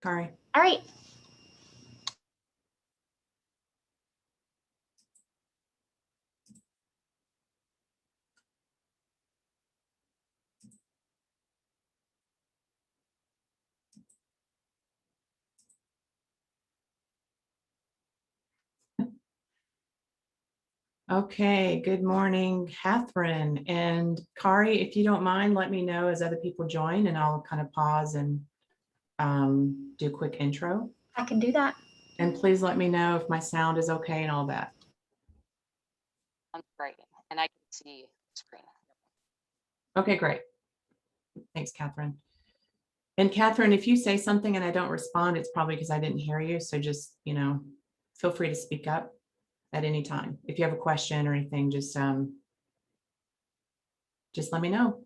Kari. All right. Okay, good morning, Catherine. And Kari, if you don't mind, let me know as other people join and I'll kind of pause and do a quick intro. I can do that. And please let me know if my sound is okay and all that. I'm great, and I can see the screen. Okay, great. Thanks, Catherine. And Catherine, if you say something and I don't respond, it's probably because I didn't hear you. So just, feel free to speak up at any time. If you have a question or anything, just let me know.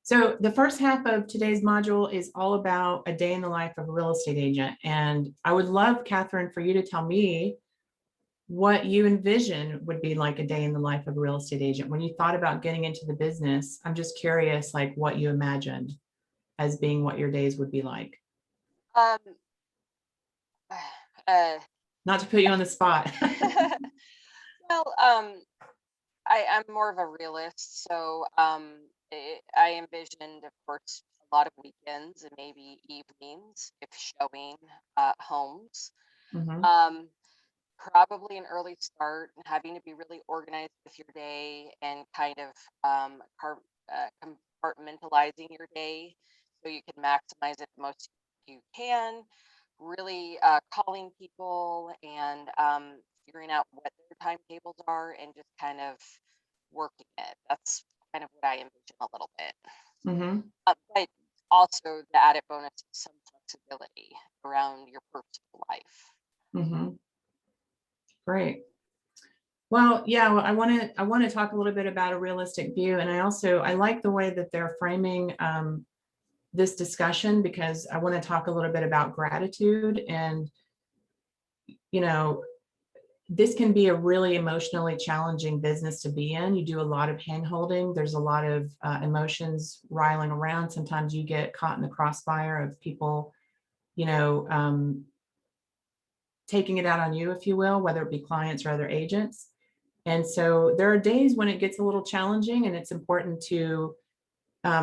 So the first half of today's module is all about a day in the life of a real estate agent. And I would love, Catherine, for you to tell me what you envision would be like a day in the life of a real estate agent. When you thought about getting into the business, I'm just curious, like what you imagined as being what your days would be like. Not to put you on the spot. Well, I'm more of a realist, so I envisioned, of course, a lot of weekends and maybe evenings if showing homes. Mhm. Probably an early start and having to be really organized with your day and kind of compartmentalizing your day so you can maximize it the most you can. Really calling people and figuring out what their timetables are and just kind of working it. That's kind of what I envision a little bit. Mhm. But also the added bonus is some flexibility around your personal life. Mhm. Great. Well, yeah, I want to talk a little bit about a realistic view, and I like the way that they're framing this discussion, because I want to talk a little bit about gratitude. And this can be a really emotionally challenging business to be in. You do a lot of hand holding. There's a lot of emotions riling around. Sometimes you get caught in the crossfire of people, taking it out on you, if you will, whether it be clients or other agents. And so there are days when it gets a little challenging, and it's important to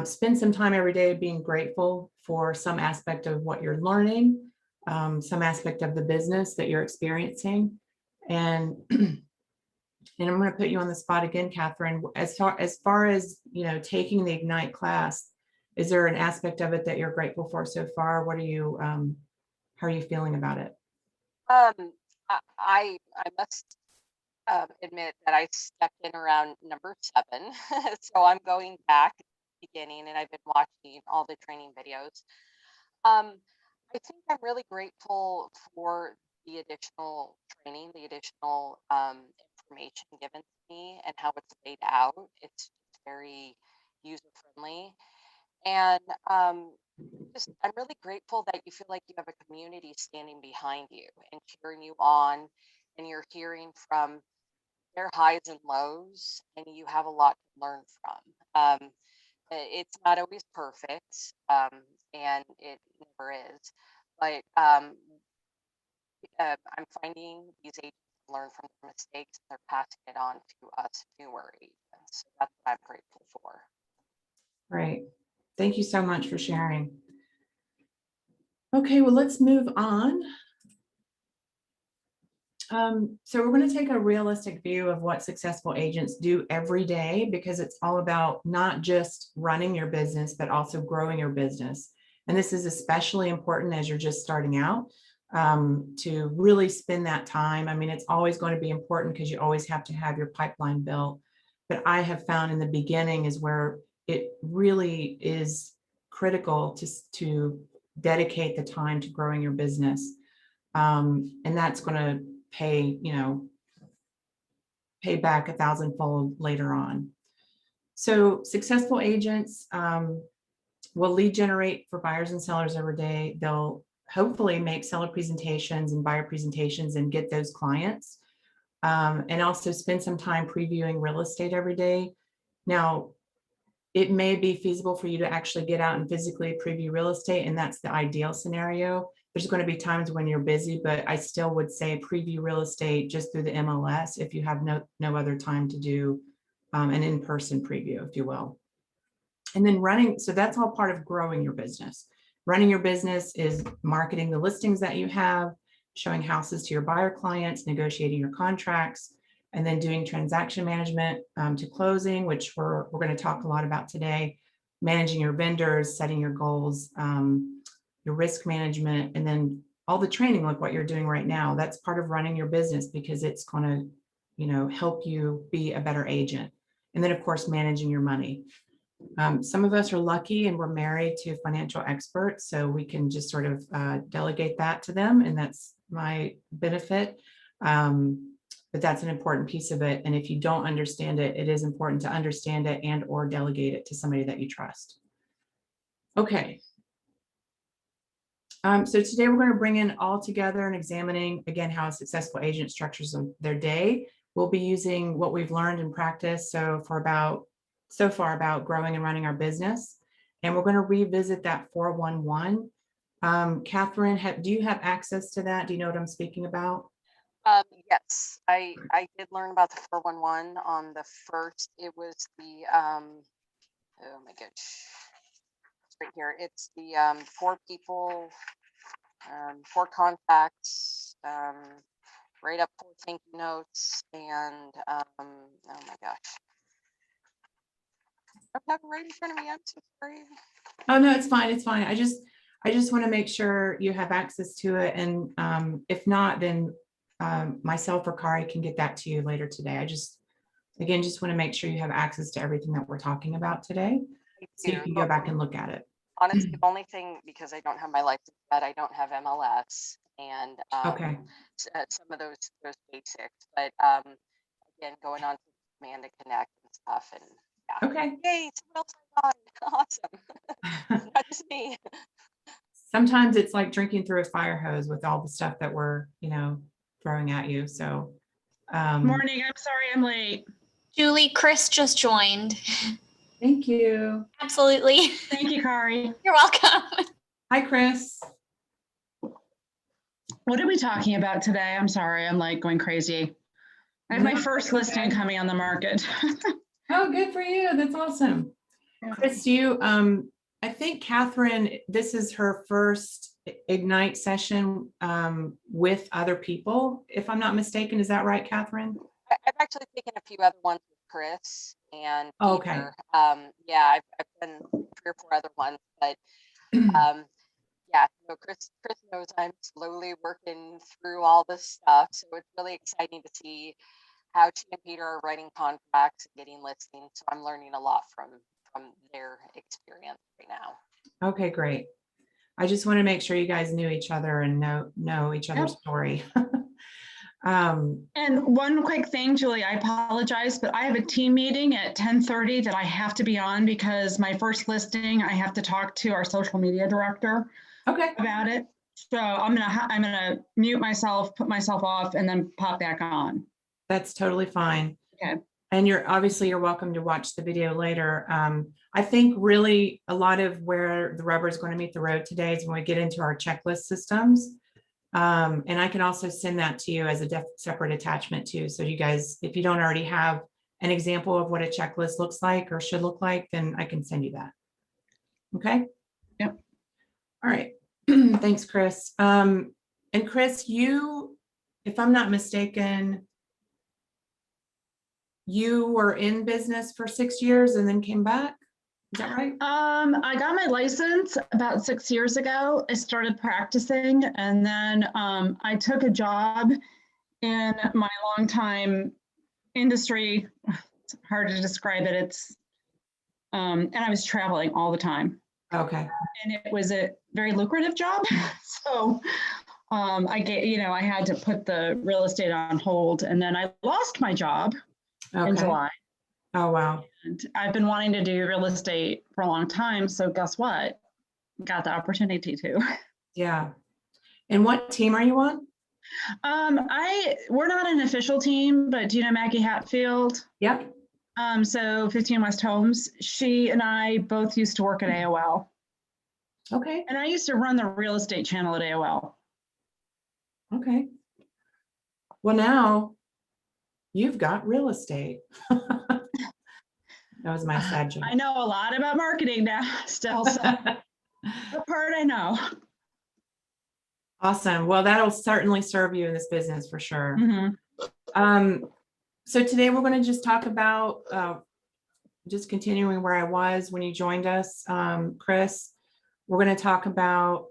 spend some time every day being grateful for some aspect of what you're learning, some aspect of the business that you're experiencing. And and I'm going to put you on the spot again, Catherine. As far as taking the Ignite class, is there an aspect of it that you're grateful for so far? What are you how are you feeling about it? I must admit that I stepped in around number 7, so I'm going back at the beginning, and I've been watching all the training videos. I think I'm really grateful for the additional training, the additional information given to me, and how it's laid out. It's very user friendly, and I'm really grateful that you feel like you have a community standing behind you and cheering you on, and you're hearing from their highs and lows, and you have a lot to learn from. It's not always perfect, and it never is, but I'm finding these agents learn from their mistakes, and they're passing it on to us newer agents. So that's what I'm grateful for. Right. Thank you so much for sharing. Okay, well, let's move on. So we're going to take a realistic view of what successful agents do every day, because it's all about not just running your business, but also growing your business. And this is especially important as you're just starting out, to really spend that time. I mean, it's always going to be important because you always have to have your pipeline built. But I have found in the beginning is where it really is critical to dedicate the time to growing your business. And that's going to pay back 1,000-fold later on. So successful agents will lead generate for buyers and sellers every day. They'll hopefully make seller presentations and buyer presentations and get those clients, and also spend some time previewing real estate every day. Now, it may be feasible for you to actually get out and physically preview real estate, and that's the ideal scenario. There's going to be times when you're busy, but I still would say preview real estate just through the MLS if you have no other time to do an in-person preview, if you will. And then running, so that's all part of growing your business. Running your business is marketing the listings that you have, showing houses to your buyer clients, negotiating your contracts, and then doing transaction management to closing, which we're going to talk a lot about today, managing your vendors, setting your goals, your risk management, and then all the training like what you're doing right now. That's part of running your business because it's going to, help you be a better agent. And then of course, managing your money. Some of us are lucky and we're married to financial experts, so we can just sort of delegate that to them, and that's my benefit. But that's an important piece of it. And if you don't understand it, it is important to understand it and or delegate it to somebody that you trust. Okay. So today we're going to bring in all together and examining again how a successful agent structures their day. We'll be using what we've learned in practice so far about growing and running our business. And we're going to revisit that 411. Catherine, do you have access to that? Do you know what I'm speaking about? Yes, I did learn about the 411 on the first. It was the oh my gosh, it's right here. It's the 4 people, 4 contacts, write up 4 thank you notes, and oh my gosh, I don't have it right in front of me. I'm so sorry. Oh no, it's fine. It's fine. I just want to make sure you have access to it, and if not, then myself or Kari can get that to you later today. I just want to make sure you have access to everything that we're talking about today, so you can go back and look at it. Honestly, the only thing, because I don't have my license yet, I don't have MLS and Okay. some of those basics, but again, going on to Command and Connect and stuff, and yeah. Okay. Yay, someone else signed on. Awesome. Not just me. Sometimes it's like drinking through a fire hose with all the stuff that we're, throwing at you. So Morning. I'm sorry I'm late. Julie, Chris just joined. Thank you. Absolutely. Thank you, Kari. You're welcome. Hi, Chris. What are we talking about today? I'm sorry. I'm like going crazy. I have my first listing coming on the market. Oh, good for you. That's awesome. Chris, I think Catherine, this is her first Ignite session with other people, if I'm not mistaken. Is that right, Catherine? I've actually taken a few other ones with Chris and Okay. Peter. Yeah, I've done 3 or 4 other ones, but yeah, no, Chris knows I'm slowly working through all this stuff, so it's really exciting to see how she and Peter are writing contracts and getting listings. So I'm learning a lot from their experience right now. Okay, great. I just want to make sure you guys knew each other and know each other's story. And one quick thing, Julie, I apologize, but I have a team meeting at 10:30 that I have to be on because my first listing, I have to talk to our social media director about it. So I'm gonna mute myself, put myself off, and then pop back on. That's totally fine. Okay. And you're welcome to watch the video later. I think really a lot of where the rubber is going to meet the road today is when we get into our checklist systems. And I can also send that to you as a separate attachment too. So you guys, if you don't already have an example of what a checklist looks like or should look like, then I can send you that. Okay. Yep. All right. Thanks, Chris. And Chris, you, if I'm not mistaken, you were in business for 6 years and then came back. Is that right? I got my license about 6 years ago. I started practicing, and then I took a job in my longtime industry. It's hard to describe it. It's and I was traveling all the time. Okay. And it was a very lucrative job. So I had to put the real estate on hold, and then I lost my job in July. Oh, wow. And I've been wanting to do real estate for a long time. So guess what? Got the opportunity to. Yeah. And what team are you on? We're not an official team, but do you know Maggie Hatfield? Yep. So 15 West Homes, she and I both used to work at AOL. Okay, And I used to run the real estate channel at AOL. okay. Well, now you've got real estate. That was my sad joke. I know a lot about marketing now still, so that part I know. Awesome. Well, that'll certainly serve you in this business for sure. Mhm. So today we're going to just talk about just continuing where I was when you joined us, Chris. We're going to talk about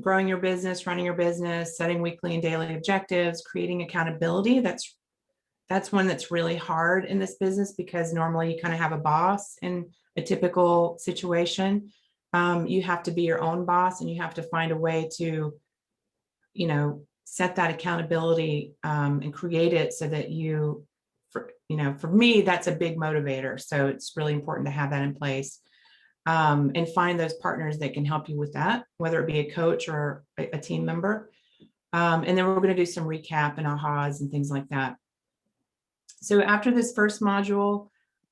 growing your business, running your business, setting weekly and daily objectives, creating accountability. That's one that's really hard in this business because normally you kind of have a boss in a typical situation. You have to be your own boss and you have to find a way to, set that accountability and create it so that for me, that's a big motivator. So it's really important to have that in place and find those partners that can help you with that, whether it be a coach or a team member. And then we're going to do some recap and ahas and things like that. So after this first module,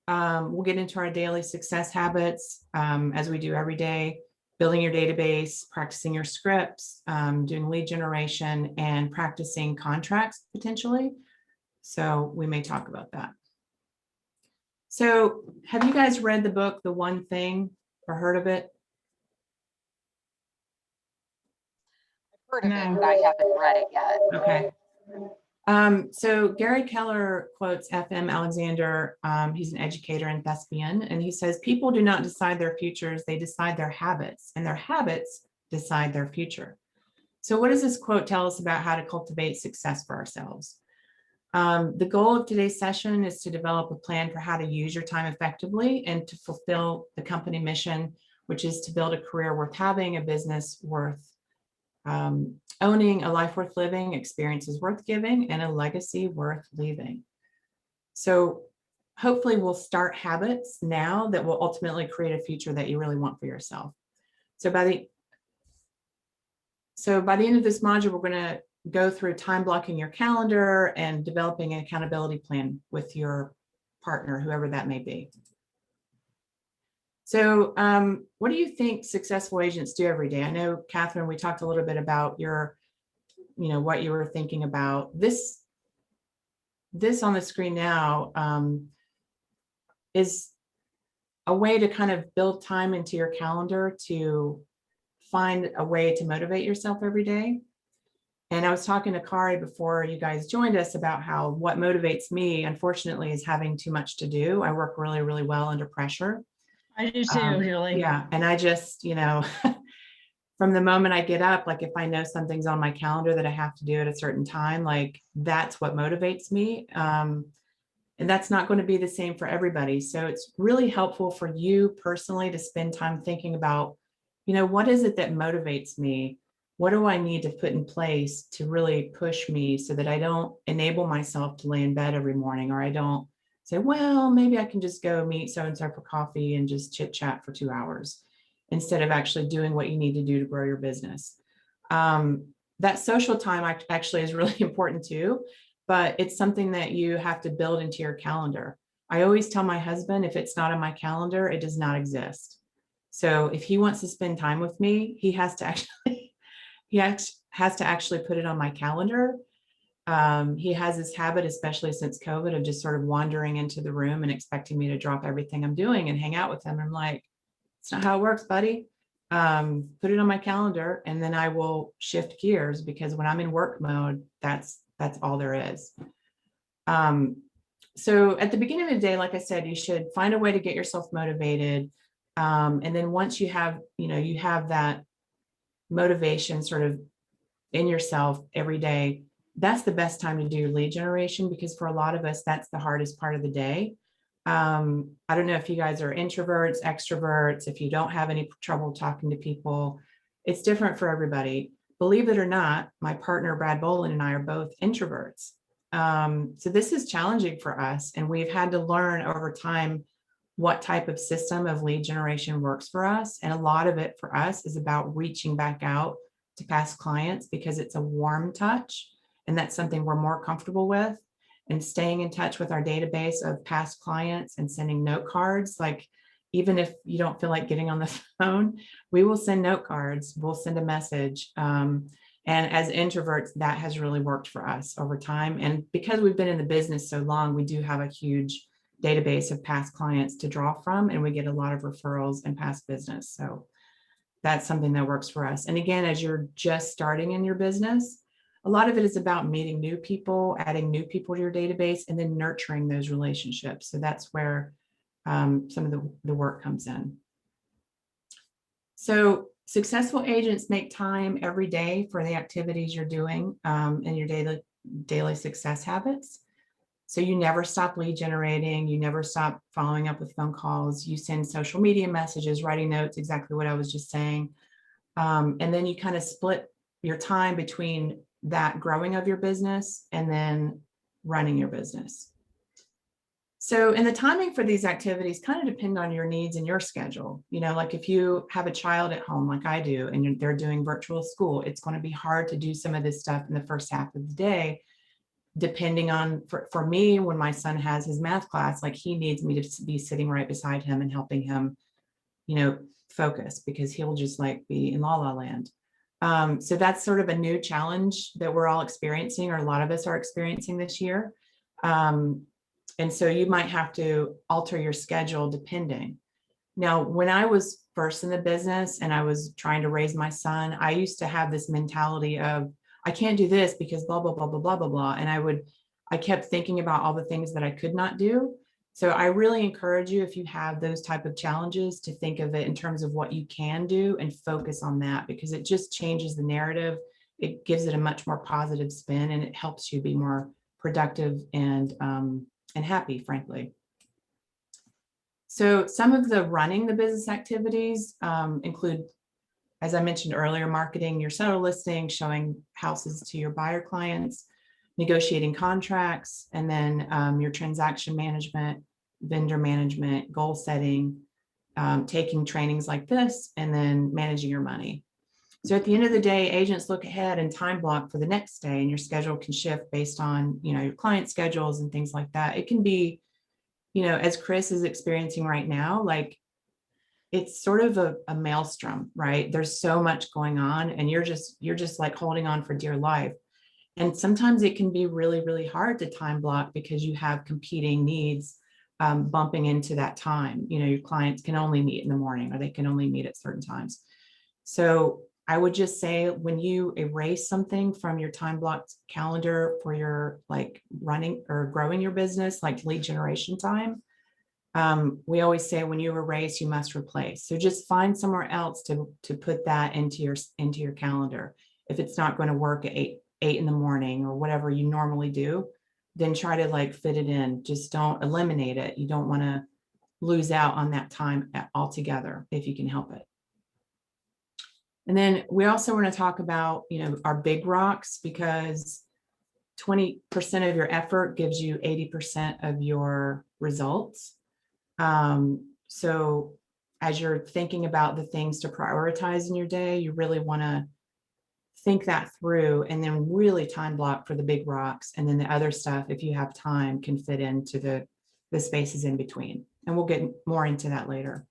we'll get into our daily success habits as we do every day, building your database, practicing your scripts, doing lead generation, and practicing contracts potentially. So we may talk about that. So have you guys read the book, The One Thing, or heard of it? I've heard of it, but I haven't read it yet. Okay. So Gary Keller quotes F.M. Alexander. He's an educator and thespian, and he says, people do not decide their futures, they decide their habits, and their habits decide their future. So what does this quote tell us about how to cultivate success for ourselves? The goal of today's session is to develop a plan for how to use your time effectively and to fulfill the company mission, which is to build a career worth having, a business worth owning, a life worth living, experiences worth giving, and a legacy worth leaving. So hopefully we'll start habits now that will ultimately create a future that you really want for yourself. So by the end of this module, we're going to go through time blocking your calendar and developing an accountability plan with your partner, whoever that may be. So what do you think successful agents do every day? I know, Catherine, we talked a little bit about what you were thinking about. This on the screen now is a way to kind of build time into your calendar to find a way to motivate yourself every day. And I was talking to Kari before you guys joined us about how what motivates me, unfortunately, is having too much to do. I work really, really well under pressure. I do too, Julie. Yeah. And I just, from the moment I get up, like if I know something's on my calendar that I have to do at a certain time, like that's what motivates me. And that's not going to be the same for everybody. So it's really helpful for you personally to spend time thinking about, what is it that motivates me? What do I need to put in place to really push me so that I don't enable myself to lay in bed every morning, or I don't say, well, maybe I can just go meet so-and-so for coffee and just chit chat for 2 hours instead of actually doing what you need to do to grow your business. That social time actually is really important too, but it's something that you have to build into your calendar. I always tell my husband, if it's not on my calendar, it does not exist. So if he wants to spend time with me, he has to actually put it on my calendar. He has this habit, especially since COVID, of just sort of wandering into the room and expecting me to drop everything I'm doing and hang out with him. I'm like, it's not how it works, buddy. Put it on my calendar and then I will shift gears, because when I'm in work mode, that's all there is. So at the beginning of the day, like I said, you should find a way to get yourself motivated. And then once you have that motivation sort of in yourself every day, that's the best time to do lead generation, because for a lot of us, that's the hardest part of the day. I don't know if you guys are introverts, extroverts, if you don't have any trouble talking to people. It's different for everybody. Believe it or not, my partner, Brad Bolin, and I are both introverts. So this is challenging for us, and we've had to learn over time what type of system of lead generation works for us. And a lot of it for us is about reaching back out to past clients, because it's a warm touch and that's something we're more comfortable with. and staying in touch with our database of past clients and sending note cards. Like, even if you don't feel like getting on the phone, we will send note cards, we'll send a message. And as introverts, that has really worked for us over time. And because we've been in the business so long, we do have a huge database of past clients to draw from, and we get a lot of referrals and past business. So that's something that works for us. And again, as you're just starting in your business, a lot of it is about meeting new people, adding new people to your database, and then nurturing those relationships. So that's where some of the work comes in. So successful agents make time every day for the activities you're doing in your daily success habits. So you never stop lead generating, you never stop following up with phone calls, you send social media messages, writing notes, exactly what I was just saying. And then you kind of split your time between that growing of your business and then running your business. So, and the timing for these activities kind of depend on your needs and your schedule. You know, like if you have a child at home, like I do, and they're doing virtual school, it's going to be hard to do some of this stuff in the first half of the day, depending on, for me, when my son has his math class, like he needs me to be sitting right beside him and helping him, you know, focus, because he'll just like be in la la land. So that's sort of a new challenge that we're all experiencing, or a lot of us are experiencing this year. And so you might have to alter your schedule depending. Now, when I was first in the business and I was trying to raise my son, I used to have this mentality of, I can't do this because blah, blah, blah, blah, blah, blah, blah. And I kept thinking about all the things that I could not do. So I really encourage you, if you have those type of challenges, to think of it in terms of what you can do and focus on that, because it just changes the narrative. It gives it a much more positive spin, and it helps you be more productive and happy, frankly. So some of the running the business activities include, as I mentioned earlier, marketing your seller listing, showing houses to your buyer clients, negotiating contracts, and then your transaction management, vendor management, goal setting, taking trainings like this, and then managing your money. So at the end of the day, agents look ahead and time block for the next day, and your schedule can shift based on, you know, your client schedules and things like that. It can be, you know, as Chris is experiencing right now, like it's sort of a maelstrom, right? There's so much going on, and you're just like holding on for dear life. And sometimes it can be really, really hard to time block because you have competing needs bumping into that time. You know, your clients can only meet in the morning, or they can only meet at certain times. So I would just say, when you erase something from your time blocked calendar for your like running or growing your business, like lead generation time, we always say, when you erase, you must replace. So just find somewhere else to put that into your calendar. If it's not going to work at 8 in the morning or whatever you normally do, then try to like fit it in. Just don't eliminate it. You don't want to lose out on that time altogether if you can help it. And then we also want to talk about, you know, our big rocks, because 20% of your effort gives you 80% of your results. So as you're thinking about the things to prioritize in your day, you really want to think that through, and then really time block for the big rocks. And then the other stuff, if you have time, can fit into the spaces in between. And we'll get more into that later.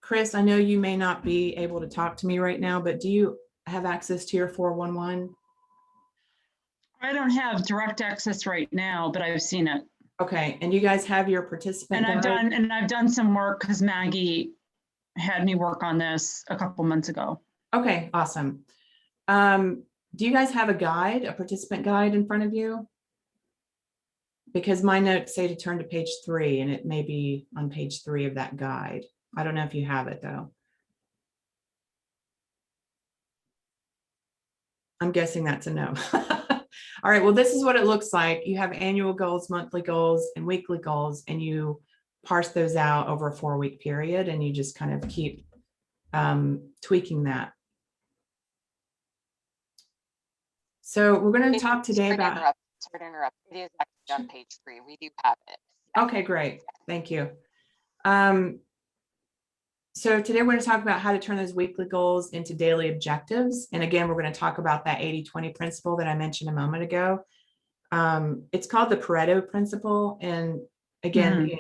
Chris, I know you may not be able to talk to me right now, but do you have access to your 411? I don't have direct access right now, but I've seen it. Okay, and you guys have your participant guide? I've done some work because Maggie had me work on this a couple months ago. Okay, awesome. Do you guys have a guide, a participant guide in front of you? Because my notes say to turn to page 3, and it may be on page 3 of that guide. I don't know if you have it though. I'm guessing that's a no. All right, well, this is what it looks like. You have annual goals, monthly goals, and weekly goals, and you parse those out over a 4-week period, and you just kind of keep tweaking that. So we're going to talk today about. Sorry to interrupt. It is actually on page 3. We do have it. Okay, great. Thank you. So today we're going to talk about how to turn those weekly goals into daily objectives. And again, we're going to talk about that 80-20 principle that I mentioned a moment ago. It's called the Pareto Principle. And again,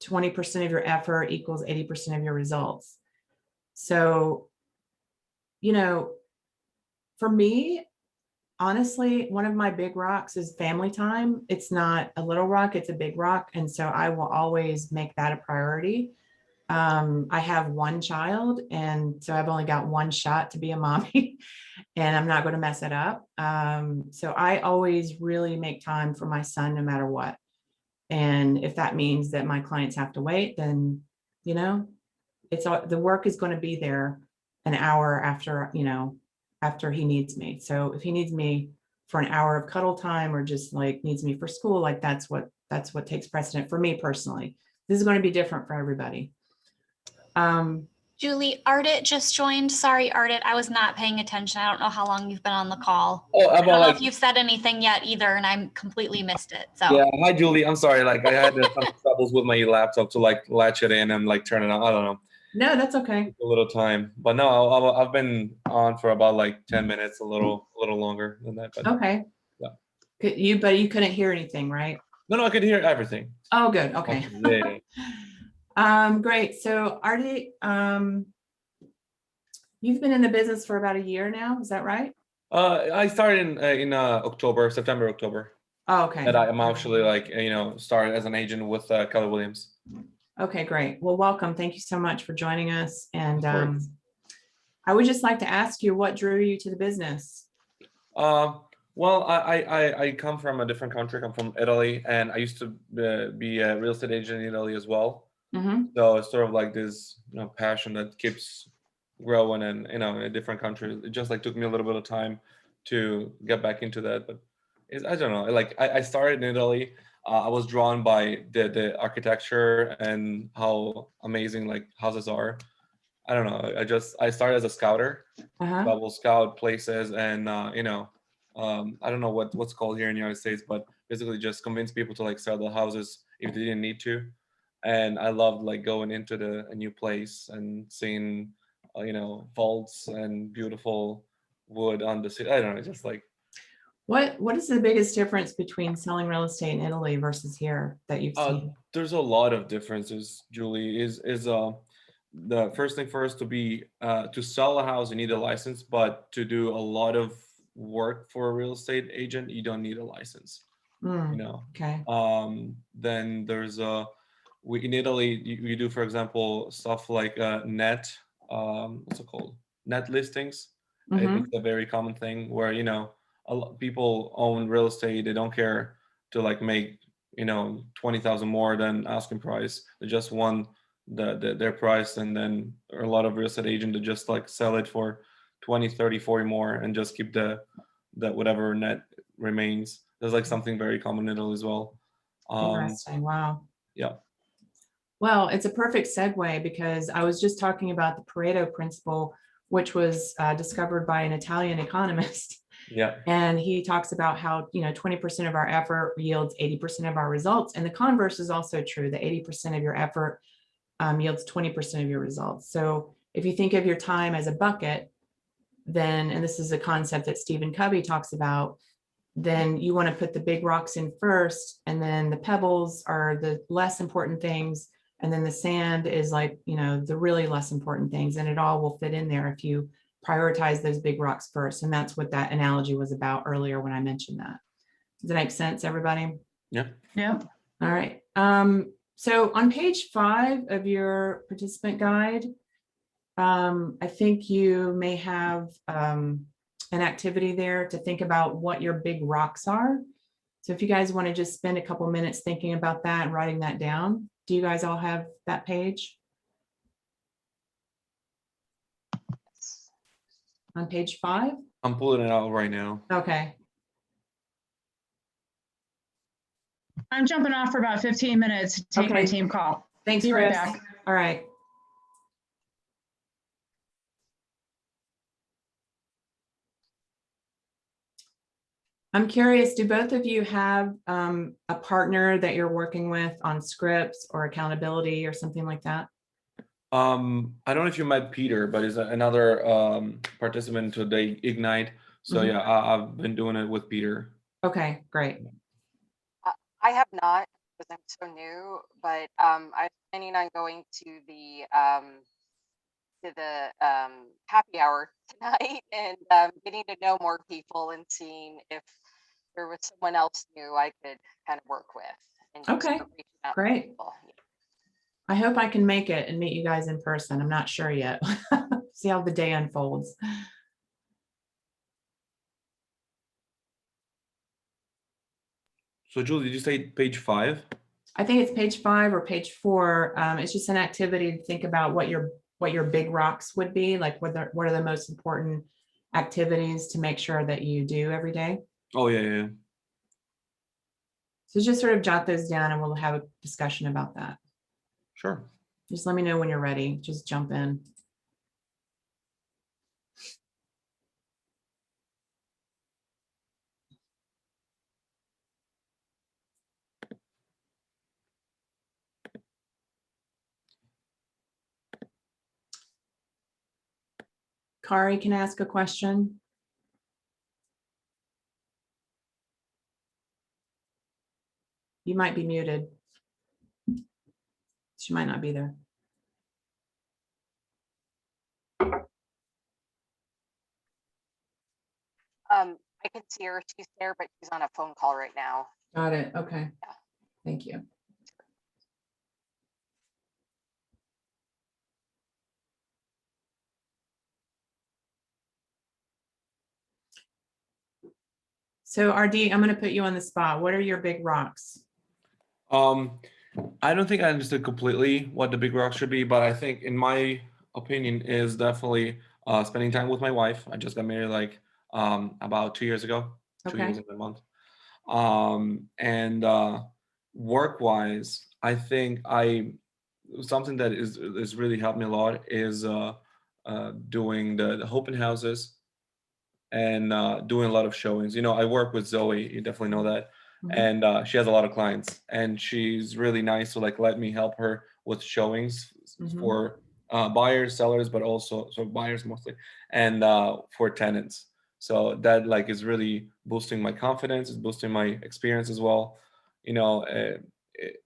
20% of your effort equals 80% of your results. So, for me, honestly, one of my big rocks is family time. It's not a little rock, it's a big rock. And so I will always make that a priority. I have one child, and so I've only got one shot to be a mommy, and I'm not going to mess it up. So I always really make time for my son no matter what. And if that means that my clients have to wait, then, it's all, the work is going to be there an hour after, after he needs me. So if he needs me for an hour of cuddle time or just like needs me for school, like that's what takes precedent for me personally. This is going to be different for everybody. Julie, Ardit just joined. Sorry, Ardit, I was not paying attention. I don't know how long you've been on the call. Oh, I don't know about if you've said anything yet either, and I completely missed it. So yeah. Hi, Julie. I'm sorry. Like I had some troubles with my laptop to like latch it in and like turn it on. I don't know. No, that's okay. A little time, but no, I've been on for about like 10 minutes, a little longer than that. But Okay. Yeah. But you couldn't hear anything, right? No, I could hear everything. Oh, good. Okay. Yeah. Great. So Artie, you've been in the business for about a year now. Is that right? I started in September, October. Oh, okay. And I'm actually like, started as an agent with Keller Williams. Okay, great. Well, welcome. Thank you so much for joining us. And Of course. I would just like to ask you, what drew you to the business? Well, I come from a different country. I'm from Italy, and I used to be a real estate agent in Italy as well. Mm-hmm. So it's sort of like this, passion that keeps growing, and in a different country. It just like took me a little bit of time to get back into that, but I don't know. Like I started in Italy. I was drawn by the architecture and how amazing like houses are. I don't know. I started as a scouter. Uh-huh. So I will scout places, and I don't know what's called here in the United States, but basically just convince people to like sell the houses if they didn't need to. And I loved like going into a new place and seeing vaults and beautiful wood on the city. I don't know, just like. What is the biggest difference between selling real estate in Italy versus here that you've seen? There's a lot of differences, Julie. Is the first thing first to sell a house, you need a license, but to do a lot of work for a real estate agent, you don't need a license. Okay. Then there's in Italy, you do, for example, stuff like net, what's it called? Net listings. Mm-hmm. It's a very common thing where, a lot of people own real estate. They don't care to like make, 20,000 more than asking price. They just want their price. And then there are a lot of real estate agents that just like sell it for 20, 30, 40 more and just keep the whatever net remains. There's like something very common in Italy as well. Interesting. Wow. Yeah. Well, it's a perfect segue because I was just talking about the Pareto Principle, which was discovered by an Italian economist. Yeah. And he talks about how, 20% of our effort yields 80% of our results. And the converse is also true. The 80% of your effort yields 20% of your results. So if you think of your time as a bucket, then, and this is a concept that Stephen Covey talks about, then you want to put the big rocks in first, and then the pebbles are the less important things. And then the sand is like, the really less important things. And it all will fit in there if you prioritize those big rocks first. And that's what that analogy was about earlier when I mentioned that. Does that make sense, everybody? Yeah. Yeah. All right. So on page 5 of your participant guide, I think you may have an activity there to think about what your big rocks are. So if you guys want to just spend a couple minutes thinking about that and writing that down, do you guys all have that page? On page 5? I'm pulling it out right now. Okay. I'm jumping off for about 15 minutes to take my Okay. team call. Thanks, Be right Chris. back. All right. I'm curious, do both of you have a partner that you're working with on scripts or accountability or something like that? I don't know if you met Peter, but he's another participant to the Ignite. So Mhm. yeah, I've been doing it with Peter. Okay, great. I have not because I'm so new, but I'm planning on going to the happy hour tonight and getting to know more people and seeing if there was someone else new I could kind of work with and just Okay, start reaching out to great. people. I hope I can make it and meet you guys in person. I'm not sure yet. See how the day unfolds. So Julie, did you say page 5? I think it's page 5 or page 4. It's just an activity to think about what your big rocks would be, like what are the most important activities to make sure that you do every day. Oh yeah. So just sort of jot those down and we'll have a discussion about that. Sure. Just let me know when you're ready. Just jump in. Kari, can I ask a question? You might be muted. She might not be there. I can see her, she's there, but she's on a phone call right now. Got it. Okay. Yeah. Thank you. So RD, I'm going to put you on the spot. What are your big rocks? I don't think I understood completely what the big rock should be, but I think, in my opinion, is definitely spending time with my wife. I just got married like about 2 years ago, 2 years Okay. in a month. And work-wise, I think something that is really helped me a lot is doing the open houses and doing a lot of showings. I work with Zoe, you definitely know that. Mhm. And she has a lot of clients, and she's really nice to like let me help her with showings Mhm. for buyers, sellers, but also so buyers mostly, and for tenants. So that like is really boosting my confidence, it's boosting my experience as well.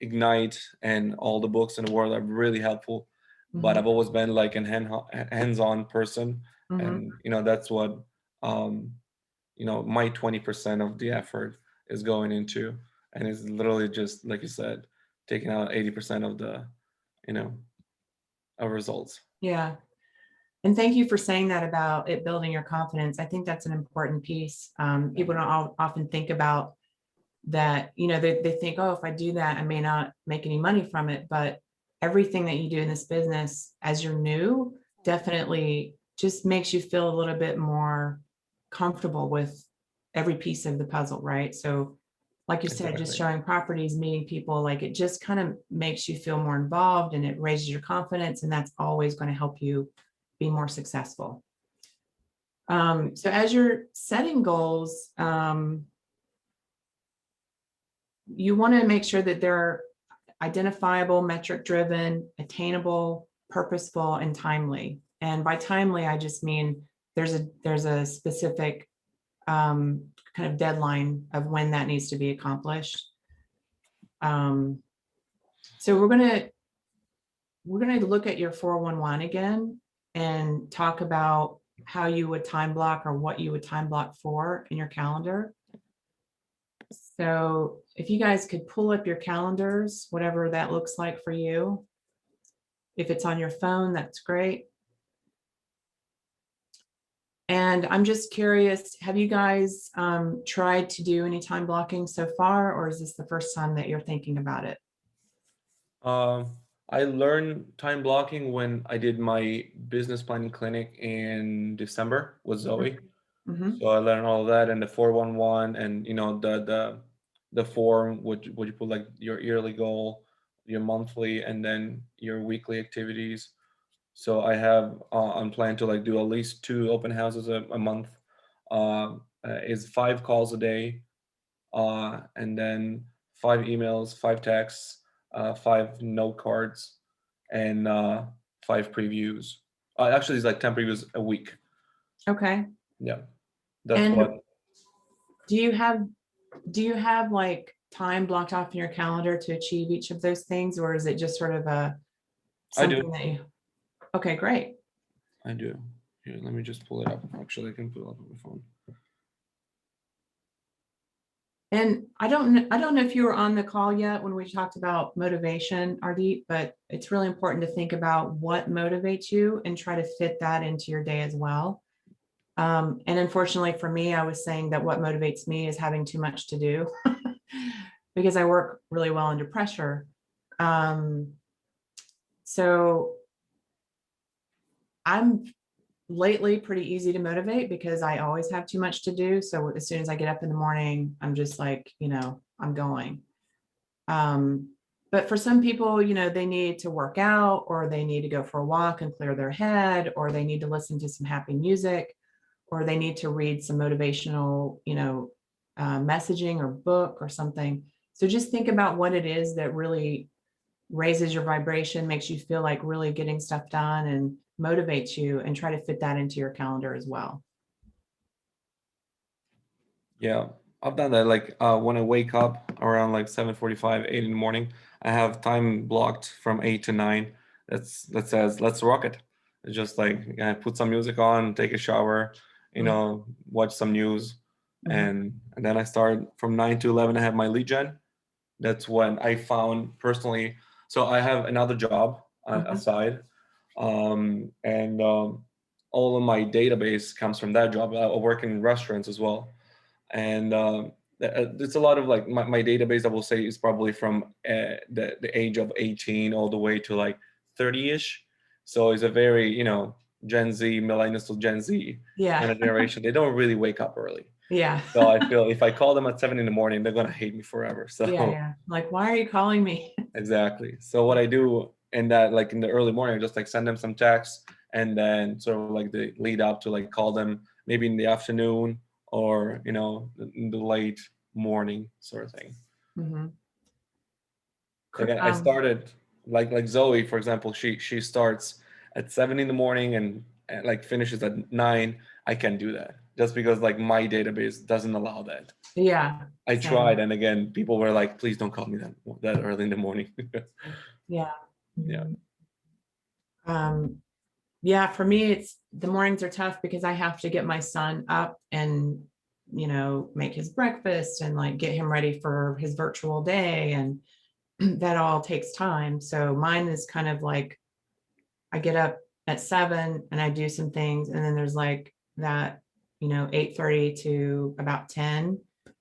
Ignite and all the books in the world are really helpful, but Mhm. I've always been like an hands-on person, Mhm. and that's what um, my 20% of the effort is going into, and it's literally just like you said, taking out 80% of the, you know, of results. Yeah. And thank you for saying that about it building your confidence. I think that's an important piece. People don't often think about that. They think, oh, if I do that, I may not make any money from it. But everything that you do in this business as you're new definitely just makes you feel a little bit more comfortable with every piece of the puzzle, right? So like you said, just Exactly. showing properties, meeting people, like it just kind of makes you feel more involved and it raises your confidence. And that's always going to help you be more successful. So as you're setting goals, you want to make sure that they're identifiable, metric driven, attainable, purposeful, and timely. And by timely, I just mean there's a specific kind of deadline of when that needs to be accomplished. So we're gonna look at your 411 again and talk about how you would time block or what you would time block for in your calendar. So if you guys could pull up your calendars, whatever that looks like for you. If it's on your phone, that's great. And I'm just curious, have you guys tried to do any time blocking so far, or is this the first time that you're thinking about it? I learned time blocking when I did my business planning clinic in December with Zoe. Mhm. So I learned all of that, and the 411, and the form would you put like your yearly goal, your monthly, and then your weekly activities. So I have on plan to like do at least 2 open houses a month. Is 5 calls a day, and then 5 emails, 5 texts, 5 note cards, and 5 previews. Actually, it's like 10 previews a week. Okay. Yeah, that's And what. do you have like time blocked off in your calendar to achieve each of those things, or is it just sort of I do. something that you, okay, great. I do. Here, let me just pull it up. Actually, I can pull it up on my phone. And I don't know if you were on the call yet when we talked about motivation, Ardit, but it's really important to think about what motivates you and try to fit that into your day as well. And unfortunately for me, I was saying that what motivates me is having too much to do because I work really well under pressure. So I'm lately pretty easy to motivate because I always have too much to do. So as soon as I get up in the morning, I'm just like, I'm going. But for some people, they need to work out, or they need to go for a walk and clear their head, or they need to listen to some happy music, or they need to read some motivational, messaging or book or something. So just think about what it is that really raises your vibration, makes you feel like really getting stuff done, and motivates you, and try to fit that into your calendar as well. Yeah, I've done that. Like when I wake up around like 7:45, 8 in the morning, I have time blocked from 8 to 9. That says let's rock it. It's just like I put some music on, take a shower, watch some news, and then I start from 9 to 11. I have my lead gen. That's when I found personally. So I have another job aside, and all of my database comes from that job. I work in restaurants as well, and it's a lot of like my database, I will say, is probably from the age of 18 all the way to like 30ish. So it's a very Gen Z, millennials to Gen Z kind of generation. They don't really wake up early. Yeah. So I feel if I call them at 7 in the morning, they're gonna hate me forever. So Yeah. Like, why are you calling me? exactly. So what I do in that, like in the early morning, I just like send them some texts, and then sort of like the lead up to like call them maybe in the afternoon, or in the late morning sort of thing. Again, I started like Zoe, for example. She starts at 7 in the morning and like finishes at 9. I can't do that just because like my database doesn't allow that. Yeah. I same. tried, and again, people were like, "Please don't call me that early in the morning." Yeah. Yeah. Yeah, for me, it's the mornings are tough because I have to get my son up and, make his breakfast and like get him ready for his virtual day. And that all takes time. So mine is kind of like, I get up at 7 and I do some things. And then there's like that, 8:30 to about 10,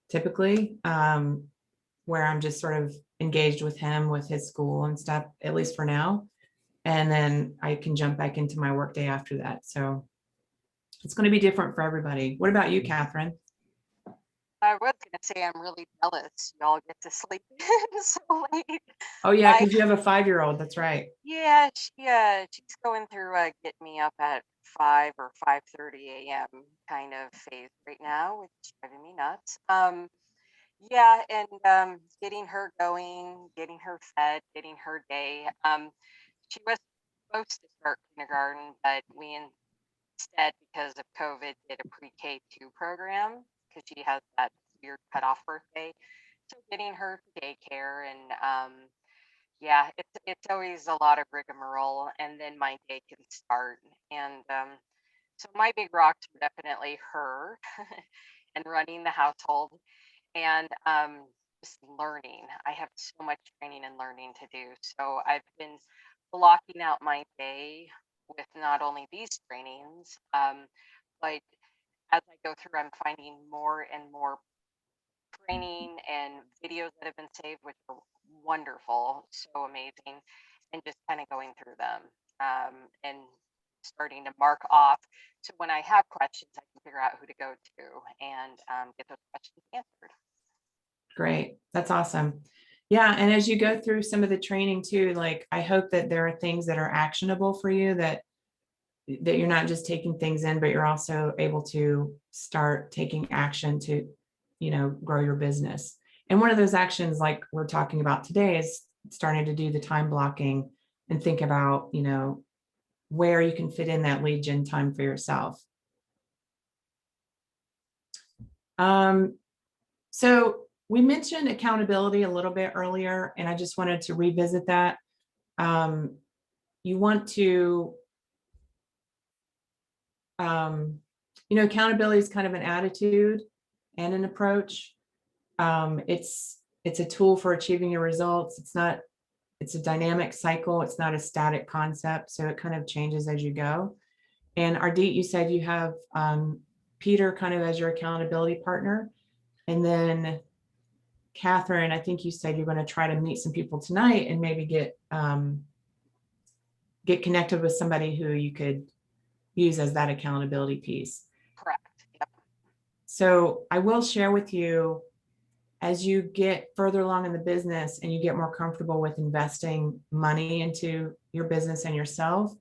typically, where I'm just sort of engaged with him, with his school and stuff, at least for now. And then I can jump back into my workday after that. So it's going to be different for everybody. What about you, Catherine? I was gonna say I'm really jealous. Y'all get to sleep in so late. Oh yeah, My because you have a 5-year-old. That's right. Yeah, she's going through getting me up at 5 or 5:30 a.m. kind of phase right now, which is driving me nuts. Yeah, and getting her going, getting her fed, getting her day. She was supposed to start kindergarten, but we instead, because of COVID, did a pre-K2 program because she has that weird cutoff birthday. So getting her to daycare, and yeah, it's always a lot of rigmarole, and then my day can start. And so my big rocks were definitely her and running the household, and just learning. I have so much training and learning to do. So I've been blocking out my day with not only these trainings, but as I go through, I'm finding more and more training and videos that have been saved, which are wonderful, so amazing, and just kind of going through them, and starting to mark off. So when I have questions, I can figure out who to go to and get those questions answered. Great. That's awesome. Yeah. And as you go through some of the training too, like I hope that there are things that are actionable for you, that you're not just taking things in, but you're also able to start taking action to, grow your business. And one of those actions, like we're talking about today, is starting to do the time blocking and think about, where you can fit in that lead gen time for yourself. So we mentioned accountability a little bit earlier, and I just wanted to revisit that. You want to, accountability is kind of an attitude and an approach. It's a tool for achieving your results. It's a dynamic cycle. It's not a static concept. So it kind of changes as you go. And Ardit, you said you have Peter kind of as your accountability partner. And then Catherine, I think you said you're going to try to meet some people tonight and maybe get connected with somebody who you could use as that accountability piece. Correct. Yep. So I will share with you, as you get further along in the business and you get more comfortable with investing money into your business and yourself,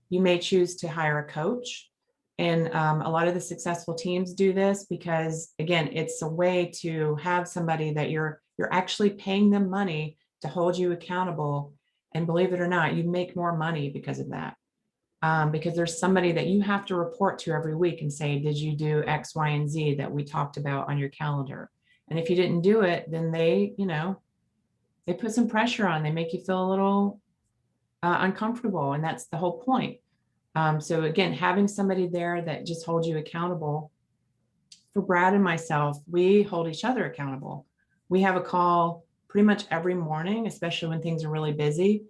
you may choose to hire a coach. And a lot of the successful teams do this because, again, it's a way to have somebody that you're actually paying them money to hold you accountable. And believe it or not, you make more money because of that. Because there's somebody that you have to report to every week and say, did you do X, Y, and Z that we talked about on your calendar? And if you didn't do it, then they put some pressure on, they make you feel a little uncomfortable. And that's the whole point. So again, having somebody there that just holds you accountable. For Brad and myself, we hold each other accountable. We have a call pretty much every morning, especially when things are really busy,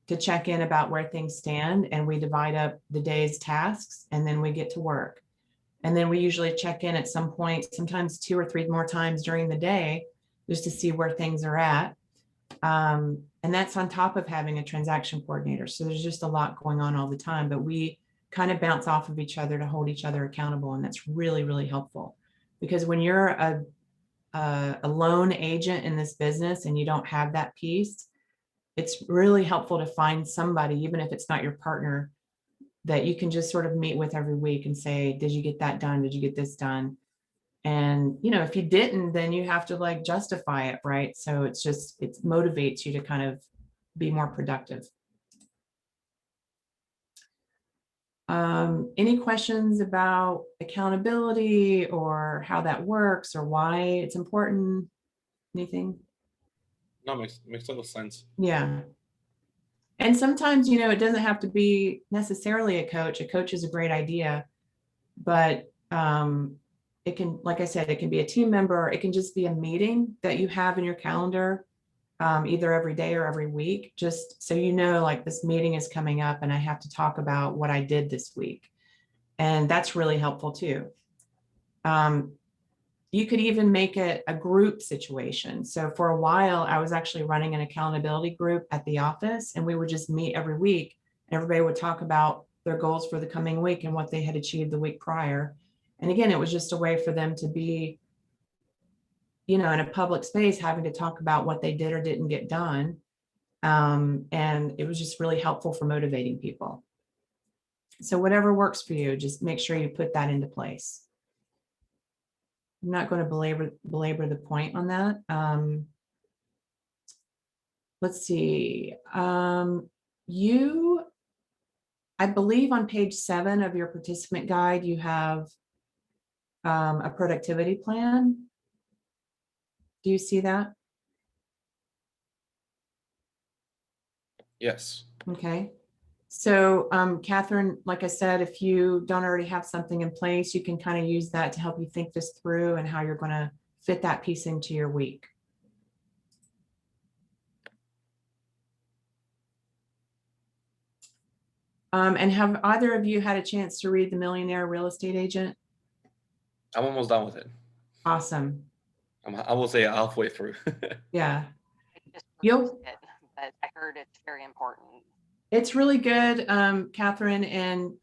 to check in about where things stand. And we divide up the day's tasks and then we get to work. And then we usually check in at some point, sometimes 2 or 3 more times during the day, just to see where things are at. And that's on top of having a transaction coordinator. So there's just a lot going on all the time, but we kind of bounce off of each other to hold each other accountable. And that's really, really helpful, because when you're a lone agent in this business and you don't have that piece, it's really helpful to find somebody, even if it's not your partner, that you can just sort of meet with every week and say, did you get that done? Did you get this done? And, if you didn't, then you have to like justify it, right? So it motivates you to kind of be more productive. Any questions about accountability or how that works or why it's important? Anything? No, makes total sense. Yeah. And sometimes, it doesn't have to be necessarily a coach. A coach is a great idea, but it can, like I said, it can be a team member. It can just be a meeting that you have in your calendar, either every day or every week, just so like this meeting is coming up and I have to talk about what I did this week. And that's really helpful too. You could even make it a group situation. So for a while, I was actually running an accountability group at the office, and we would just meet every week. Everybody would talk about their goals for the coming week and what they had achieved the week prior. And again, it was just a way for them to be, in a public space, having to talk about what they did or didn't get done. And it was just really helpful for motivating people. So whatever works for you, just make sure you put that into place. I'm not going to belabor the point on that. Let's see. I believe on page 7 of your participant guide, you have a productivity plan. Do you see that? Yes. Okay. So Catherine, like I said, if you don't already have something in place, you can kind of use that to help you think this through and how you're going to fit that piece into your week. And have either of you had a chance to read The Millionaire Real Estate Agent? I'm almost done with it. Awesome. I will say halfway through. Yeah. I just You'll- perused it, but I heard it's very important. It's really good, Catherine, and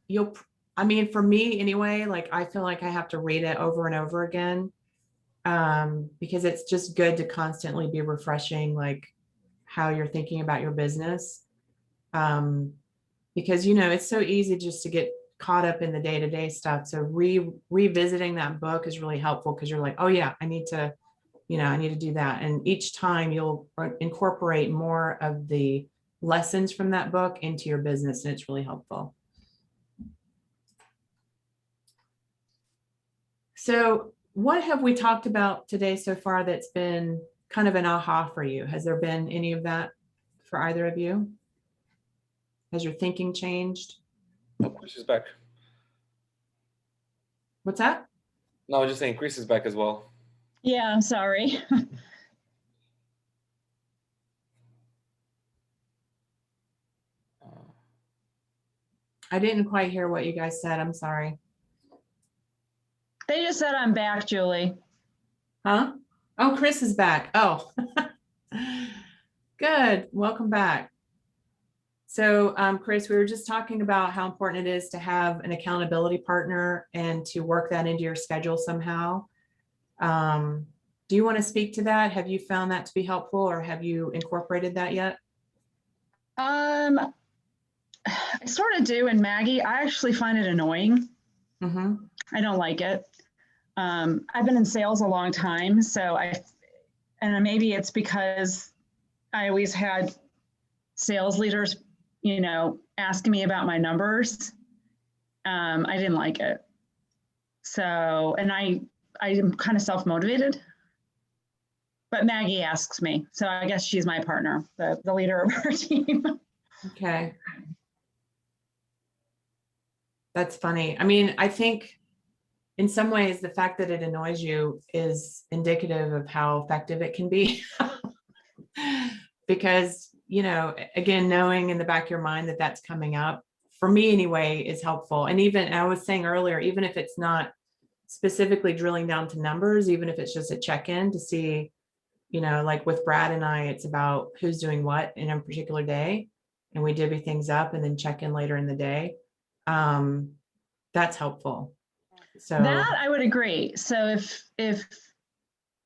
for me anyway, like I feel like I have to read it over and over again, because it's just good to constantly be refreshing, like how you're thinking about your business. Because, it's so easy just to get caught up in the day-to-day stuff. So revisiting that book is really helpful, because you're like, oh yeah, I need to do that. And each time you'll incorporate more of the lessons from that book into your business, and it's really helpful. So what have we talked about today so far that's been kind of an aha for you? Has there been any of that for either of you? Has your thinking changed? Oh, Chris is back. What's that? No, I was just saying Chris is back as well. Yeah, sorry. I didn't quite hear what you guys said. I'm sorry. They just said I'm back, Julie. Huh? Oh, Chris is back. Oh, good. Welcome back. So, Chris, we were just talking about how important it is to have an accountability partner and to work that into your schedule somehow. Do you want to speak to that? Have you found that to be helpful, or have you incorporated that yet? I sort of do. And Maggie, I actually find it annoying. Mm-hmm. I don't like it. I've been in sales a long time, and maybe it's because I always had sales leaders, asking me about my numbers. I didn't like it. So, and I'm kind of self-motivated, but Maggie asks me. So I guess she's my partner, the leader of our team. Okay. That's funny. I mean, I think in some ways, the fact that it annoys you is indicative of how effective it can be. Because, again, knowing in the back of your mind that that's coming up, for me anyway, is helpful. And even I was saying earlier, even if it's not specifically drilling down to numbers, even if it's just a check-in to see, like with Brad and I, it's about who's doing what in a particular day. And we divvy things up and then check in later in the day. That's helpful. So that I would agree. So if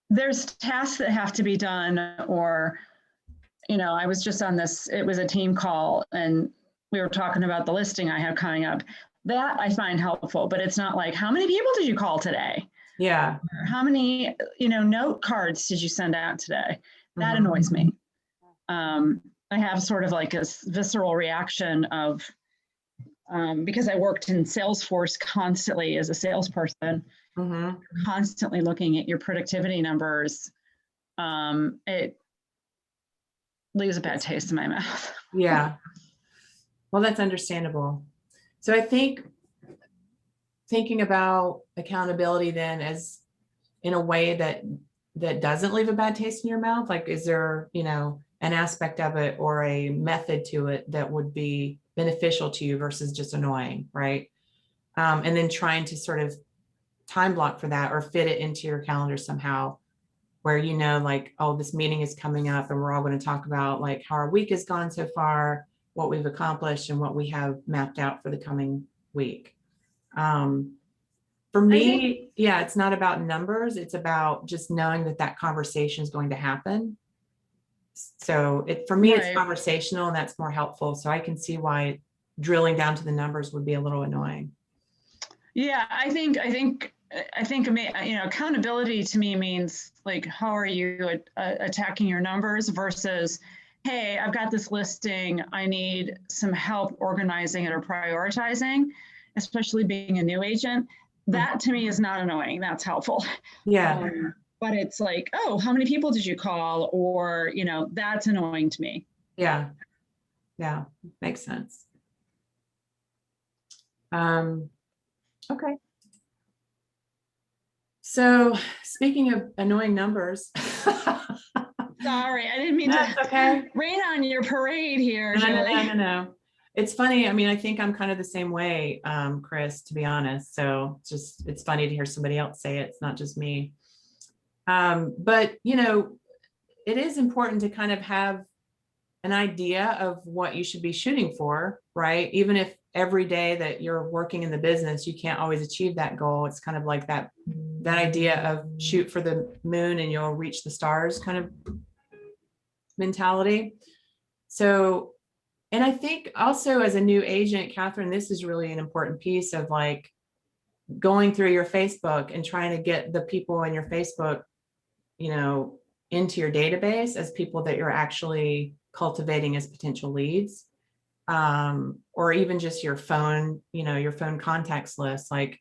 there's tasks that have to be done, or, I was just on this, it was a team call and we were talking about the listing I have coming up. That I find helpful, but it's not like, how many people did you call today? yeah. Or how many, note cards did you send out today? That Mhm. annoys me. I have sort of like a visceral reaction of, because I worked in Salesforce constantly as a salesperson, Mhm. constantly looking at your productivity numbers. It leaves a bad taste in my mouth. Yeah. Well, that's understandable. So I think thinking about accountability then as in a way that doesn't leave a bad taste in your mouth, like, is there, an aspect of it or a method to it that would be beneficial to you versus just annoying, right? And then trying to sort of time block for that or fit it into your calendar somehow where, like, oh, this meeting is coming up and we're all going to talk about like how our week has gone so far, what we've accomplished and what we have mapped out for the coming week. For me, yeah, it's not about numbers. It's about just knowing that conversation is going to happen. So for me, it's conversational and that's more helpful. So I can see why drilling down to the numbers would be a little annoying. Yeah, I think accountability to me means like, how are you attacking your numbers versus, hey, I've got this listing, I need some help organizing it or prioritizing, especially being a new agent. That to me is not annoying. That's helpful. Yeah. But it's like, oh, how many people did you call? Or, that's annoying to me. Yeah. Yeah. Makes sense. Okay. So speaking of annoying numbers. Sorry, I didn't mean to rain on your parade here. No. It's funny. I mean, I think I'm kind of the same way, Chris, to be honest. So it's funny to hear somebody else say it. It's not just me. But, it is important to kind of have an idea of what you should be shooting for, right? Even if every day that you're working in the business, you can't always achieve that goal. It's kind of like that idea of shoot for the moon and you'll reach the stars kind of mentality. So, and I think also as a new agent, Catherine, this is really an important piece of like going through your Facebook and trying to get the people in your Facebook, into your database as people that you're actually cultivating as potential leads, or even just your phone, your phone contacts list. Like,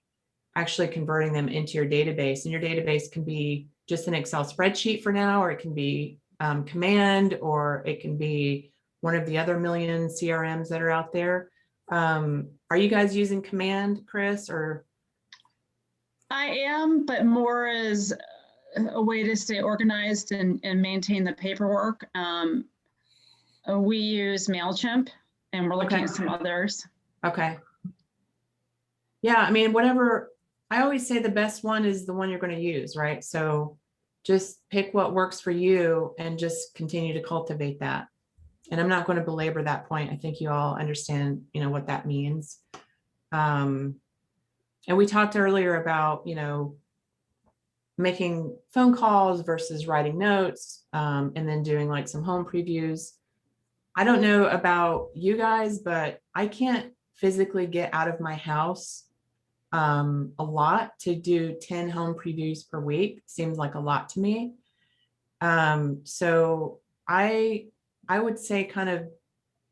actually converting them into your database. And your database can be just an Excel spreadsheet for now, or it can be Command, or it can be one of the other million CRMs that are out there. Are you guys using Command, Chris, or? I am, but more as a way to stay organized and maintain the paperwork. We use MailChimp, and we're looking Okay. at some others. Okay. Yeah, I mean, whatever, I always say the best one is the one you're going to use, right? So just pick what works for you and just continue to cultivate that. And I'm not going to belabor that point. I think you all understand, you know, what that means. And we talked earlier about, you know, making phone calls versus writing notes, and then doing like some home previews. I don't know about you guys, but I can't physically get out of my house a lot to do 10 home previews per week. Seems like a lot to me. So I would say kind of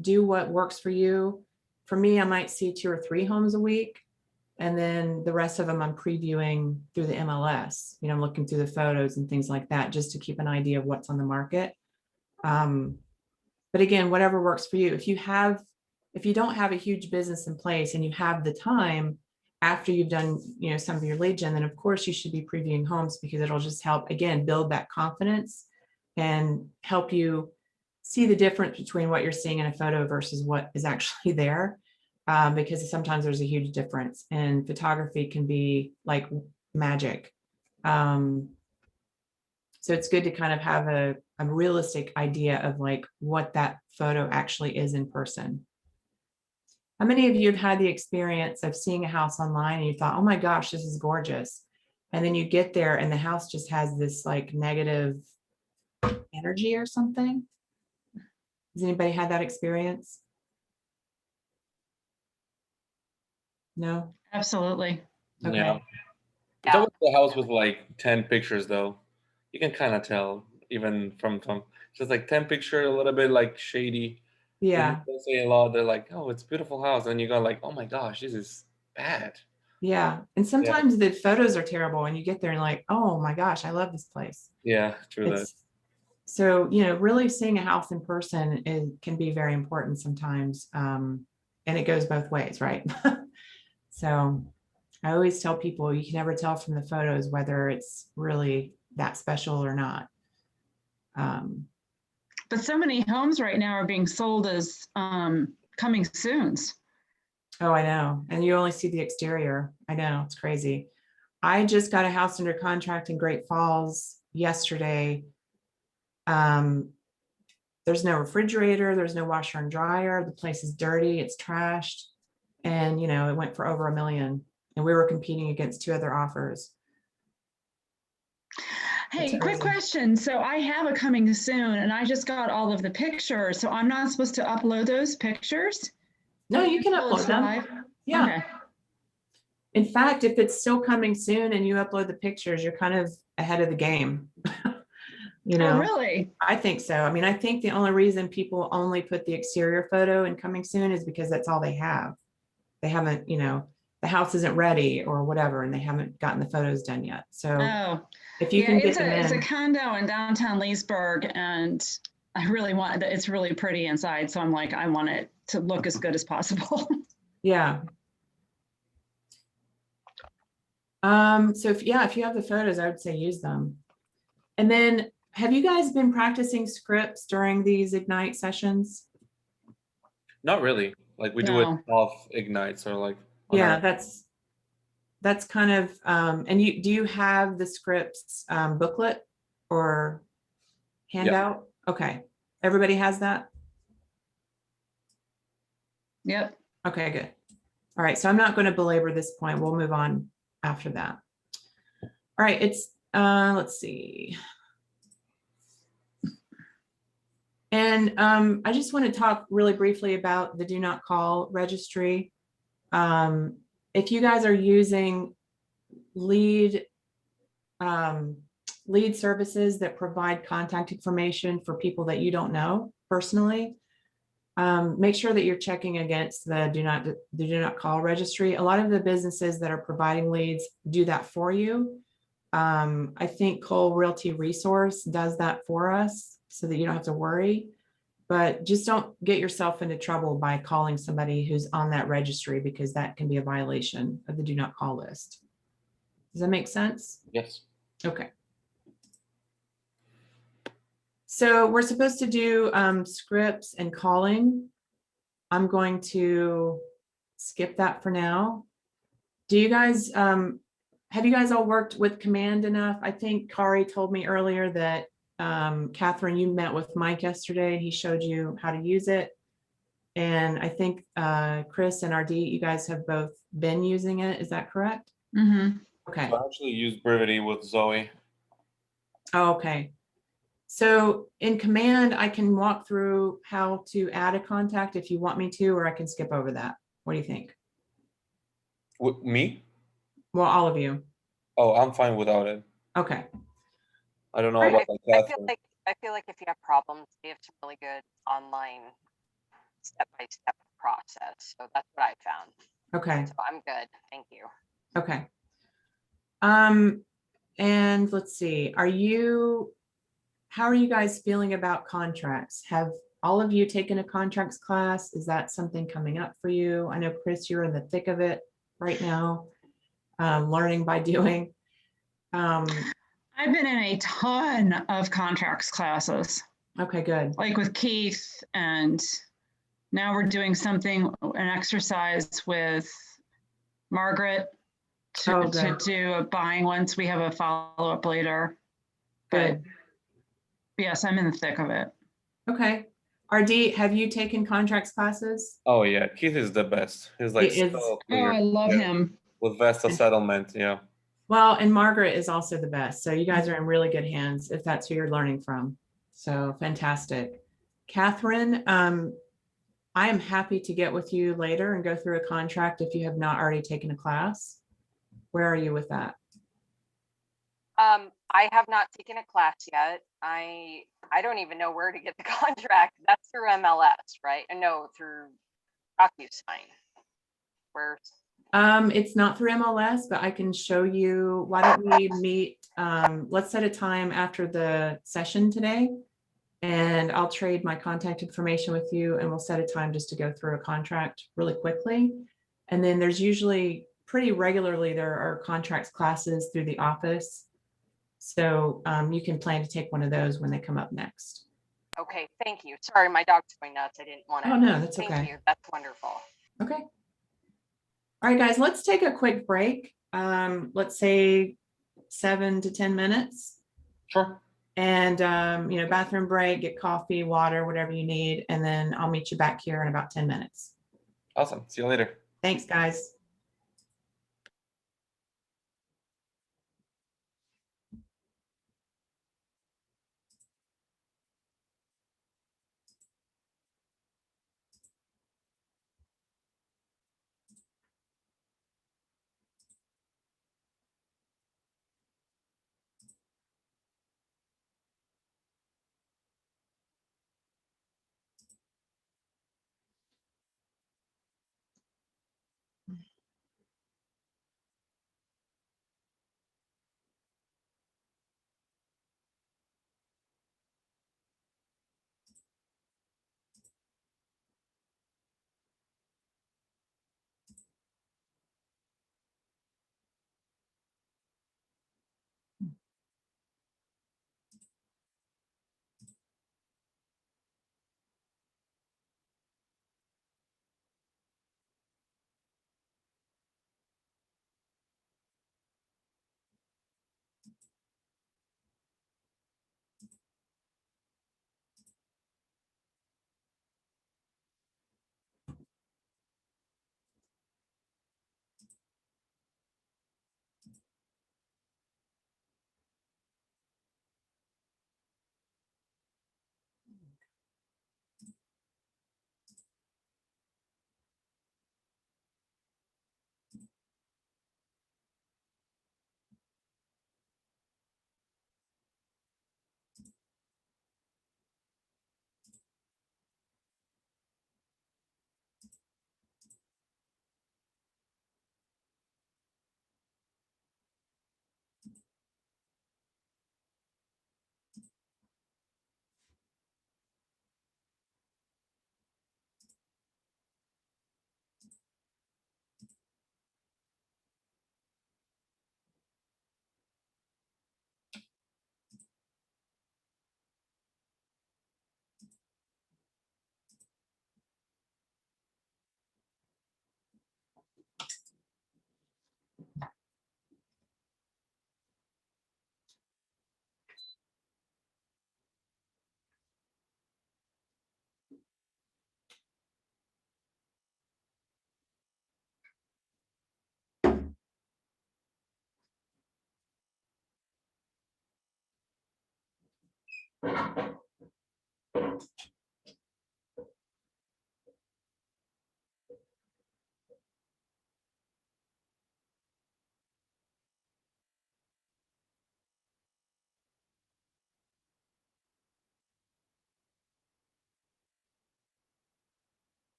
do what works for you. For me, I might see 2 or 3 homes a week, and then the rest of them I'm previewing through the MLS. You know, I'm looking through the photos and things like that, just to keep an idea of what's on the market. But again, whatever works for you. If you don't have a huge business in place and you have the time after you've done, you know, some of your lead gen, then of course you should be previewing homes, because it'll just help, again, build that confidence and help you see the difference between what you're seeing in a photo versus what is actually there. Because sometimes there's a huge difference, and photography can be like magic. So it's good to kind of have a realistic idea of like what that photo actually is in person. How many of you have had the experience of seeing a house online and you thought, oh my gosh, this is gorgeous, and then you get there and the house just has this like negative energy or something? Has anybody had that experience? No? Absolutely. Okay. Yeah. It's always the house with like 10 pictures though. You can kind of tell even from just like 10 pictures, a little bit like shady. Yeah. They say a lot. They're like, oh, it's a beautiful house. And you go like, oh my gosh, this is bad. Yeah. And sometimes the photos are terrible and you get there and like, oh my gosh, I love this place. Yeah, true that. So, you know, really seeing a house in person can be very important sometimes. And it goes both ways, right? So I always tell people you can never tell from the photos whether it's really that special or not. But so many homes right now are being sold as coming soons. Oh, I know. And you only see the exterior. I know, it's crazy. I just got a house under contract in Great Falls yesterday. There's no refrigerator, there's no washer and dryer. The place is dirty, it's trashed. And, you know, it went for over $1 million. And we were competing against 2 other offers. Hey, quick question. So I have a coming soon and I just got all of the pictures. So I'm not supposed to upload those pictures? No, you can Until it's upload them. live? Yeah. Okay. In fact, if it's still coming soon and you upload the pictures, you're kind of ahead of the game. You know, Oh, really? I think so. I mean, I think the only reason people only put the exterior photo in coming soon is because that's all they have. They haven't, you know, the house isn't ready or whatever, and they haven't gotten the photos done yet. So if you can get them in. It's a condo in downtown Leesburg, and I really want it. It's really pretty inside. So I'm like, I want it to look as good as possible. Yeah. So if you have the photos, I would say use them. And then have you guys been practicing scripts during these Ignite sessions? Not really. Like we do it off Ignites or like. Yeah, that's kind of, and do you have the scripts booklet or handout? Yeah. Okay. Everybody has that? Yep. Okay, good. All right. So I'm not going to belabor this point. We'll move on after that. All right. It's, let's see. And I just want to talk really briefly about the Do Not Call Registry. If you guys are using lead services that provide contact information for people that you don't know personally, Make sure that you're checking against the do not call registry. A lot of the businesses that are providing leads do that for you. I think Cole Realty Resource does that for us so that you don't have to worry. But just don't get yourself into trouble by calling somebody who's on that registry, because that can be a violation of the do not call list. Does that make sense? Yes. Okay. So we're supposed to do scripts and calling. I'm going to skip that for now. Do you guys, have you guys all worked with Command enough? I think Kari told me earlier that Catherine, you met with Mike yesterday. He showed you how to use it. And I think Chris and RD, you guys have both been using it. Is that correct? Mm-hmm. Okay. So I actually use Brevity with Zoe. Oh, okay. So in Command, I can walk through how to add a contact if you want me to, or I can skip over that. What do you think? With me? Well, all of you. Oh, I'm fine without it. Okay. I don't know I, about I like feel Catherine. like if you have problems, they have some really good online step-by-step process. So that's what I found. Okay. So I'm good. Thank you. Okay. And let's see, how are you guys feeling about contracts? Have all of you taken a contracts class? Is that something coming up for you? I know, Chris, you're in the thick of it right now, learning by doing. I've been in a ton of contracts classes, Okay, good. like with Keith, and now we're doing an exercise with Margaret Oh, to good. do a buying once. We have a follow-up later. But Good. yes, I'm in the thick of it. Okay. RD, have you taken contracts classes? Oh yeah, Keith is the best. He's like He is. so Oh, clear. I love Yeah. him. With Vesta settlement, yeah. Well, and Margaret is also the best. So you guys are in really good hands if that's who you're learning from. So fantastic. Catherine, I am happy to get with you later and go through a contract if you have not already taken a class. Where are you with that? I have not taken a class yet. I don't even know where to get the contract. That's through MLS, right? No, through DocuSign. Where? It's not through MLS, but I can show you. Why don't we meet? Let's set a time after the session today, and I'll trade my contact information with you, and we'll set a time just to go through a contract really quickly. And then there's usually pretty regularly, there are contracts classes through the office. So you can plan to take one of those when they come up next. Okay, thank you. Sorry, my dog's going nuts. I didn't want to. Oh, no, that's okay. Thank you. That's wonderful. Okay. All right, guys, let's take a quick break. Let's say 7 to 10 minutes. Sure. And, bathroom break, get coffee, water, whatever you need. And then I'll meet you back here in about 10 minutes. Awesome. See you later. Thanks, guys.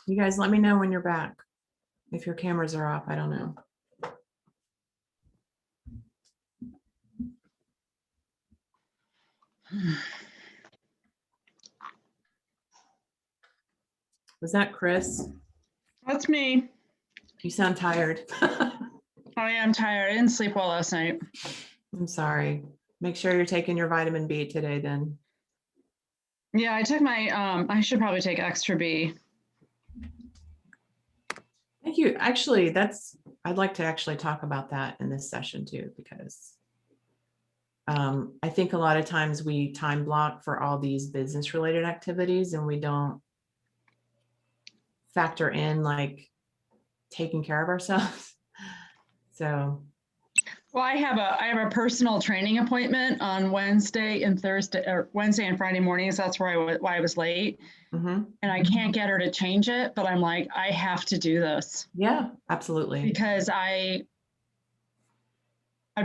You guys let me know when you're back. If your cameras are off, I don't know. Was that Chris? That's me. You sound tired. I am tired. I didn't sleep well last night. I'm sorry. Make sure you're taking your vitamin B today then. Yeah, I took my, I should probably take extra B. Thank you. Actually, I'd like to actually talk about that in this session too, because I think a lot of times we time block for all these business related activities and we don't factor in like taking care of ourselves. So Well, I have a personal training appointment on Wednesday and Thursday, or Wednesday and Friday mornings. That's why I was late. mhm. And I can't get her to change it, but I'm like, I have to do this Yeah, absolutely. because I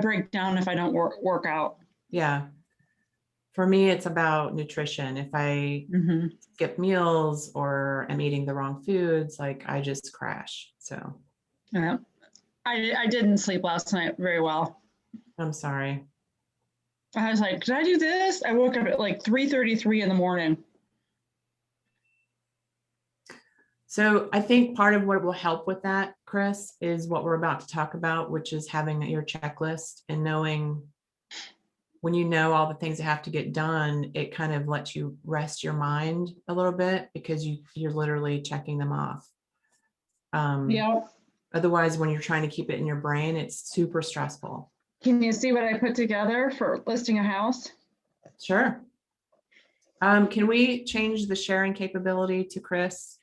break down if I don't work out. Yeah. For me, it's about nutrition. If I skip meals or am eating the wrong foods, like I just crash. So Yeah. I didn't sleep last night very well. I'm sorry. I was like, did I do this? I woke up at like 3:33 in the morning. So I think part of what will help with that, Chris, is what we're about to talk about, which is having your checklist and knowing when you know all the things that have to get done, it kind of lets you rest your mind a little bit because you're literally checking them off. Yeah. Otherwise, when you're trying to keep it in your brain, it's super stressful. Can you see what I put together for listing a house? Sure. Can we change the sharing capability to Chris?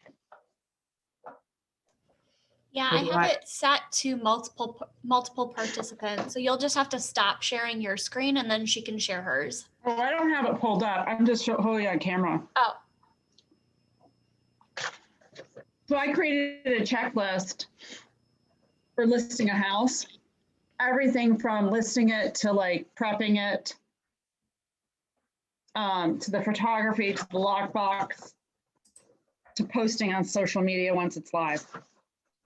Yeah, I have it set to multiple participants. So you'll just have to stop sharing your screen and then she can share hers. Oh, I don't have it pulled up. I'm just holding on camera. Oh, So I created a checklist for listing a house. Everything from listing it to like prepping it, to the photography, to the lockbox, to posting on social media once it's live.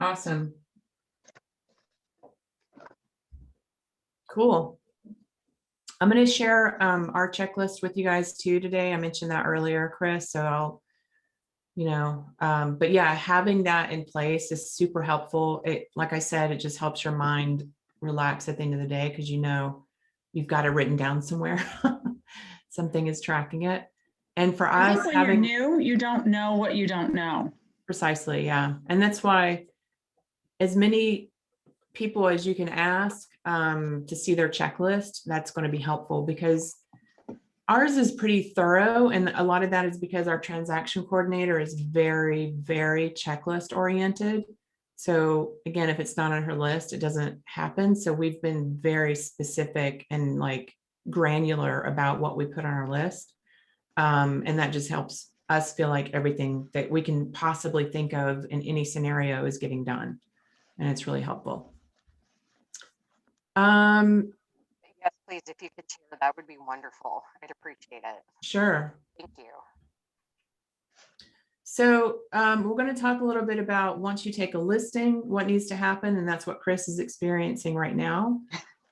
Awesome. Cool. I'm going to share our checklist with you guys too today. I mentioned that earlier, Chris, so But yeah, having that in place is super helpful. It, like I said, it just helps your mind relax at the end of the day, because you've got it written down somewhere. Something is tracking it. And for I us, think when you're new, you don't know what you don't know. precisely, yeah. And that's why as many people as you can ask to see their checklist, that's going to be helpful, because ours is pretty thorough. And a lot of that is because our transaction coordinator is very, very checklist oriented. So again, if it's not on her list, it doesn't happen. So we've been very specific and like granular about what we put on our list. And that just helps us feel like everything that we can possibly think of in any scenario is getting done. And it's really helpful. Yes, please, if you could share, that would be wonderful. I'd appreciate it. Sure. Thank you. So we're going to talk a little bit about, once you take a listing, what needs to happen. And that's what Chris is experiencing right now.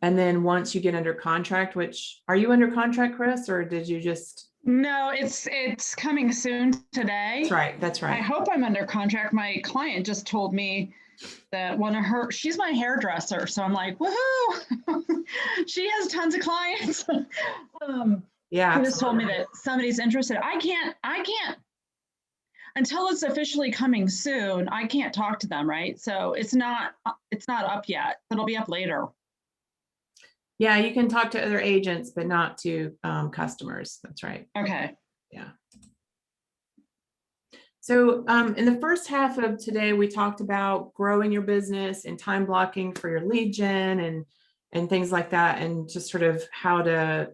And then once you get under contract, which, are you under contract, Chris, or did you just? No, it's coming soon today. That's right. That's right. I hope I'm under contract. My client just told me that she's my hairdresser. So I'm like, woohoo, she has tons of clients. Yeah. He just told me that somebody's interested. I can't, until it's officially coming soon, I can't talk to them, right? So it's not up yet. It'll be up later. Yeah, you can talk to other agents, but not to customers. That's right. Okay. Yeah. So in the first half of today, we talked about growing your business and time blocking for your lead gen and things like that, and just sort of how to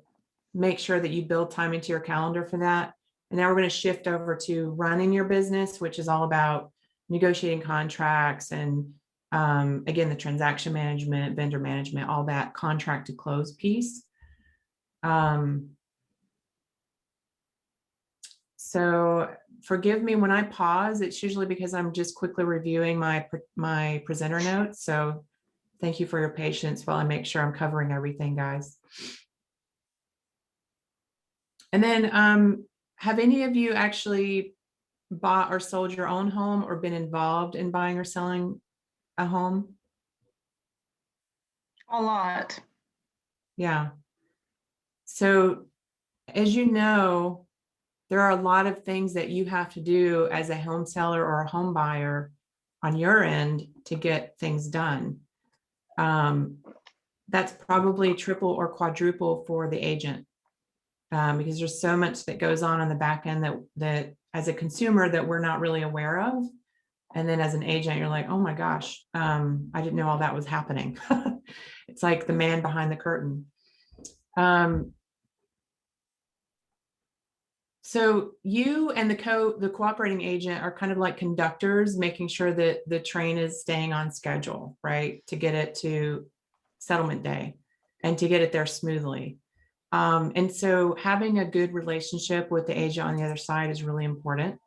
make sure that you build time into your calendar for that. And now we're going to shift over to running your business, which is all about negotiating contracts and again, the transaction management, vendor management, all that contract to close piece. So forgive me when I pause, it's usually because I'm just quickly reviewing my presenter notes. So thank you for your patience while I make sure I'm covering everything, guys. And then have any of you actually bought or sold your own home or been involved in buying or selling a home? A lot. Yeah. So as you know, there are a lot of things that you have to do as a home seller or a home buyer on your end to get things done. That's probably triple or quadruple for the agent, because there's so much that goes on the back end that as a consumer that we're not really aware of. And then as an agent, you're like, oh my gosh, I didn't know all that was happening. It's like the man behind the curtain. So you and the cooperating agent are kind of like conductors, making sure that the train is staying on schedule, right? To get it to settlement day and to get it there smoothly. And so having a good relationship with the agent on the other side is really important.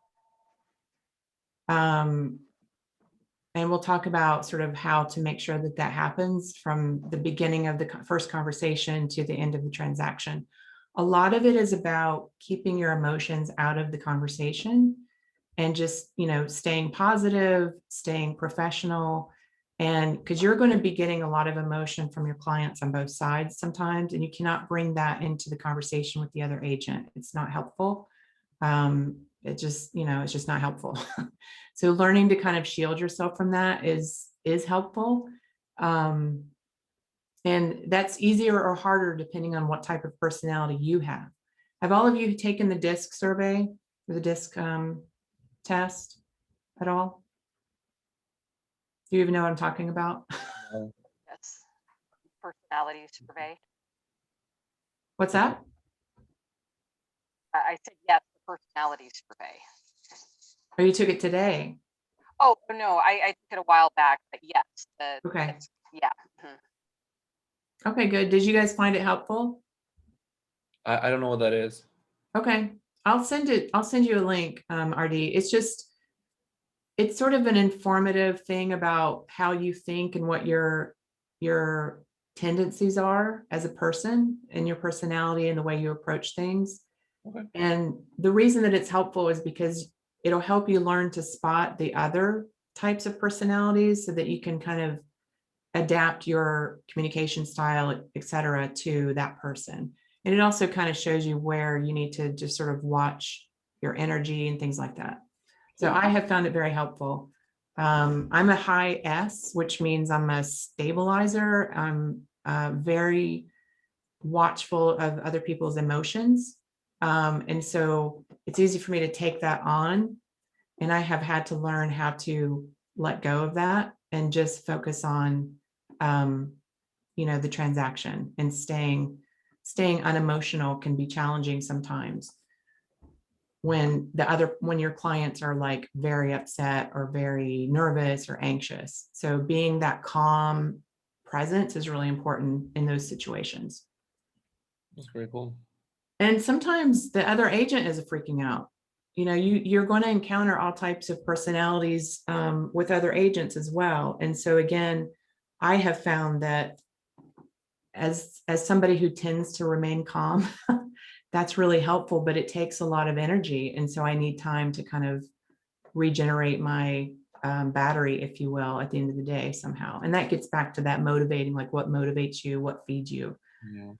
And we'll talk about sort of how to make sure that that happens from the beginning of the first conversation to the end of the transaction. A lot of it is about keeping your emotions out of the conversation and just, staying positive, staying professional. And because you're going to be getting a lot of emotion from your clients on both sides sometimes, and you cannot bring that into the conversation with the other agent. It's not helpful. It just, it's just not helpful. So learning to kind of shield yourself from that is helpful. And that's easier or harder depending on what type of personality you have. Have all of you taken the DISC survey or the DISC test at all? Do you even know what I'm talking about? Yes. Personality survey. What's that? I said yes, the personality survey. Oh, you took it today? Oh, no, I took it a while back, but yes. Okay. Yeah. Okay, good. Did you guys find it helpful? I don't know what that is. Okay. I'll send you a link, RD. It's sort of an informative thing about how you think and what your tendencies are as a person and your personality and the way you approach things. Okay. And the reason that it's helpful is because it'll help you learn to spot the other types of personalities so that you can kind of adapt your communication style, et cetera, to that person. And it also kind of shows you where you need to just sort of watch your energy and things like that. So I have found it very helpful. I'm a high S, which means I'm a stabilizer. I'm very watchful of other people's emotions. And so it's easy for me to take that on. And I have had to learn how to let go of that and just focus on, the transaction, and staying unemotional can be challenging sometimes when your clients are like very upset or very nervous or anxious. So being that calm presence is really important in those situations. That's very cool. And sometimes the other agent is freaking out. You're going to encounter all types of personalities with other agents as well. And so again, I have found that as somebody who tends to remain calm, that's really helpful, but it takes a lot of energy. And so I need time to kind of regenerate my battery, if you will, at the end of the day somehow. And that gets back to that motivating, like what motivates you, what feeds you. Yeah.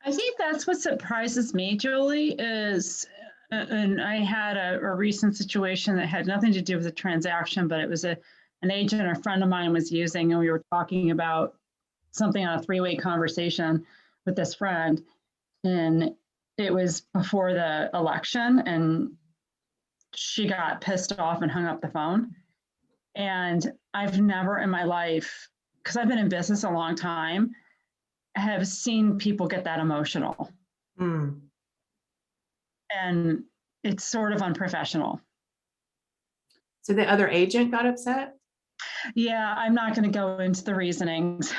I think that's what surprises me, Julie, is, and I had a recent situation that had nothing to do with a transaction, but it was an agent a friend of mine was using, and we were talking about something on a three-way conversation with this friend, and it was before the election, and she got pissed off and hung up the phone. And I've never in my life, because I've been in business a long time, have seen people get that emotional. Mm. And it's sort of unprofessional. So the other agent got upset? Yeah, I'm not going to go into the reasonings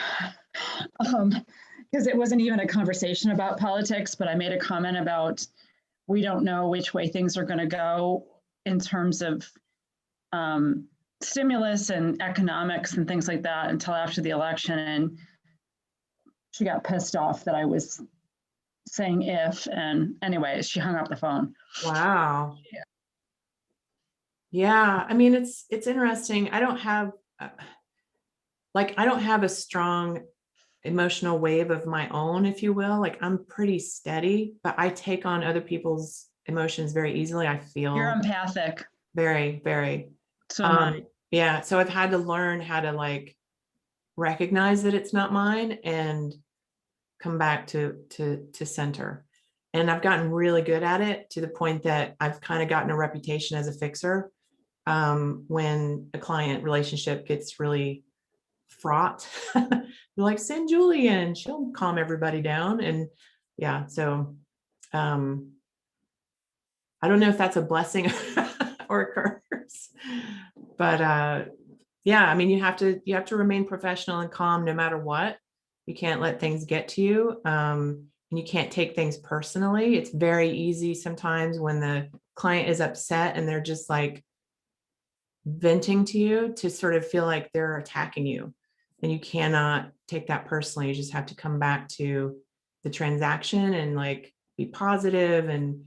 because it wasn't even a conversation about politics, but I made a comment about we don't know which way things are going to go in terms of stimulus and economics and things like that until after the election. And she got pissed off that I was saying if, and anyways, she hung up the phone. Wow. Yeah. I mean, it's interesting. I don't have a strong emotional wave of my own, if you will. Like I'm pretty steady, but I take on other people's emotions very easily. I feel You're empathic. very, very. So am I. Yeah. So I've had to learn how to like recognize that it's not mine and come back to center. And I've gotten really good at it to the point that I've kind of gotten a reputation as a fixer. When a client relationship gets really fraught, they're like, send Julie in, she'll calm everybody down. And yeah, so I don't know if that's a blessing or a curse, but yeah, I mean, you have to remain professional and calm no matter what. You can't let things get to you. And you can't take things personally. It's very easy sometimes when the client is upset and they're just like venting to you to sort of feel like they're attacking you. And you cannot take that personally. You just have to come back to the transaction and like be positive and,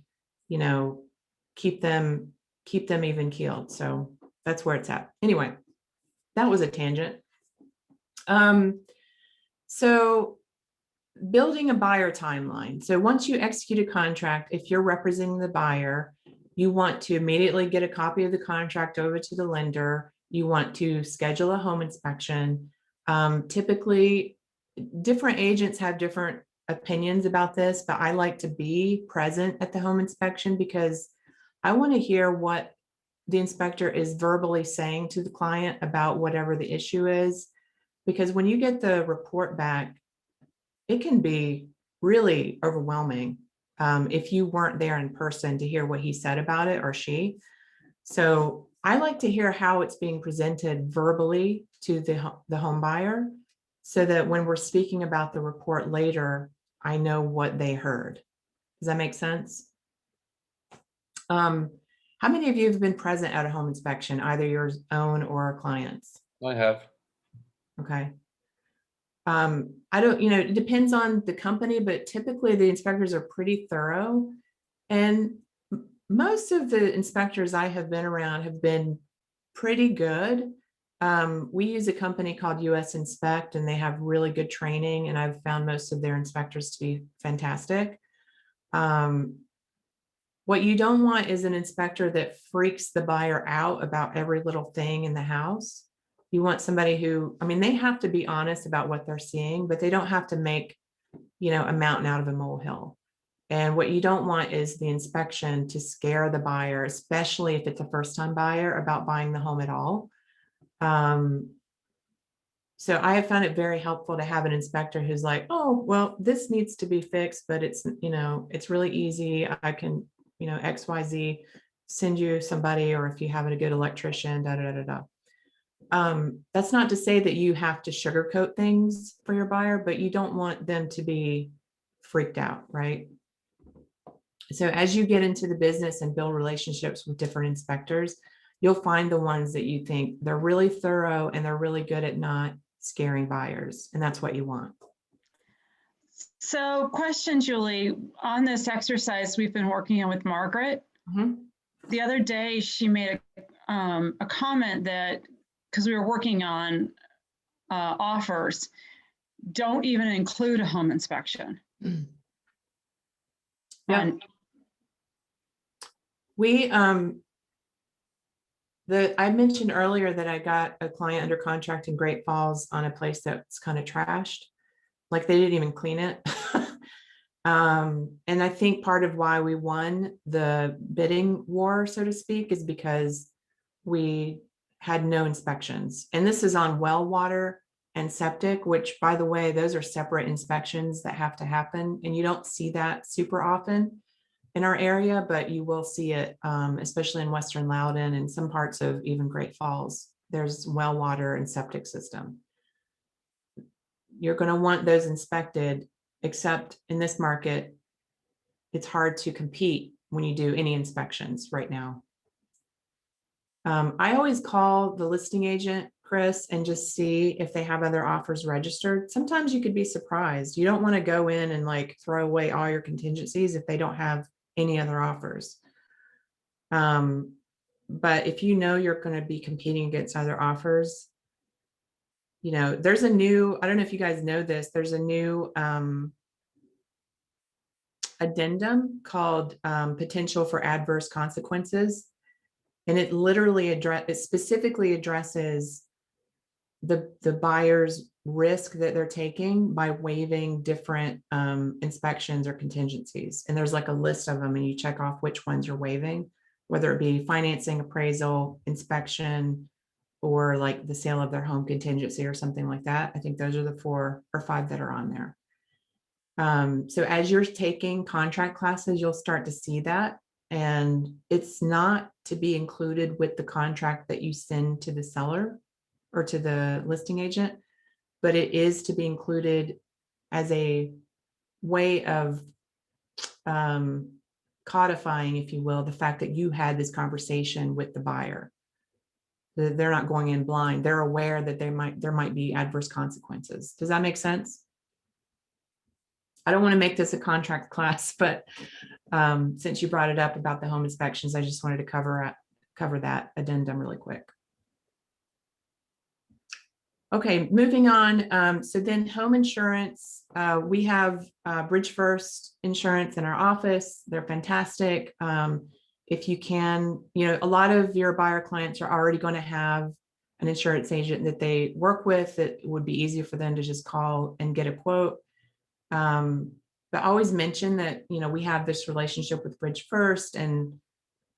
keep them even keeled. So that's where it's at. Anyway, that was a tangent. So building a buyer timeline. So once you execute a contract, if you're representing the buyer, you want to immediately get a copy of the contract over to the lender. You want to schedule a home inspection. Typically, different agents have different opinions about this, but I like to be present at the home inspection because I want to hear what the inspector is verbally saying to the client about whatever the issue is. Because when you get the report back, it can be really overwhelming if you weren't there in person to hear what he said about it or she. So I like to hear how it's being presented verbally to the home buyer so that when we're speaking about the report later, I know what they heard. Does that make sense? How many of you have been present at a home inspection, either your own or a client's? I have. Okay. I don't, it depends on the company, but typically the inspectors are pretty thorough. And Most of the inspectors I have been around have been pretty good. We use a company called US Inspect, and they have really good training, and I've found most of their inspectors to be fantastic. What you don't want is an inspector that freaks the buyer out about every little thing in the house. You want somebody who, I mean, they have to be honest about what they're seeing, but they don't have to make, a mountain out of a molehill. And what you don't want is the inspection to scare the buyer, especially if it's a first-time buyer, about buying the home at all. So I have found it very helpful to have an inspector who's like, oh, well, this needs to be fixed, but it's, it's really easy. I can, XYZ, send you somebody, or if you have a good electrician, da da da da. That's not to say that you have to sugarcoat things for your buyer, but you don't want them to be freaked out, right? So as you get into the business and build relationships with different inspectors, you'll find the ones that you think they're really thorough and they're really good at not scaring buyers. And that's what you want. So question, Julie, on this exercise we've been working on with Margaret, the other day she made a comment that, because we were working on offers, don't even include a home inspection. Yeah. I mentioned earlier that I got a client under contract in Great Falls on a place that's kind of trashed, like they didn't even clean it. And I think part of why we won the bidding war, so to speak, is because we had no inspections. And this is on well water and septic, which, by the way, those are separate inspections that have to happen. And you don't see that super often in our area, but you will see it, especially in Western Loudoun and some parts of even Great Falls. There's well water and septic system. You're going to want those inspected, except in this market, it's hard to compete when you do any inspections right now. I always call the listing agent, Chris, and just see if they have other offers registered. Sometimes you could be surprised. You don't want to go in and like throw away all your contingencies if they don't have any other offers. But if you know you're going to be competing against other offers, there's a new, I don't know if you guys know this, there's a new addendum called potential for adverse consequences. And it literally it specifically addresses the buyer's risk that they're taking by waiving different inspections or contingencies. And there's like a list of them, and you check off which ones you're waiving, whether it be financing, appraisal, inspection, or like the sale of their home contingency or something like that. I think those are the 4 or 5 that are on there. So as you're taking contract classes, you'll start to see that. And it's not to be included with the contract that you send to the seller or to the listing agent, but it is to be included as a way of codifying, if you will, the fact that you had this conversation with the buyer. They're not going in blind. They're aware that there might be adverse consequences. Does that make sense? I don't want to make this a contract class, but since you brought it up about the home inspections, I just wanted to cover that addendum really quick. Okay, moving on. So then home insurance, we have Bridge First Insurance in our office. They're fantastic. If you can, a lot of your buyer clients are already going to have an insurance agent that they work with. It would be easier for them to just call and get a quote. But always mention that, we have this relationship with Bridge First, and,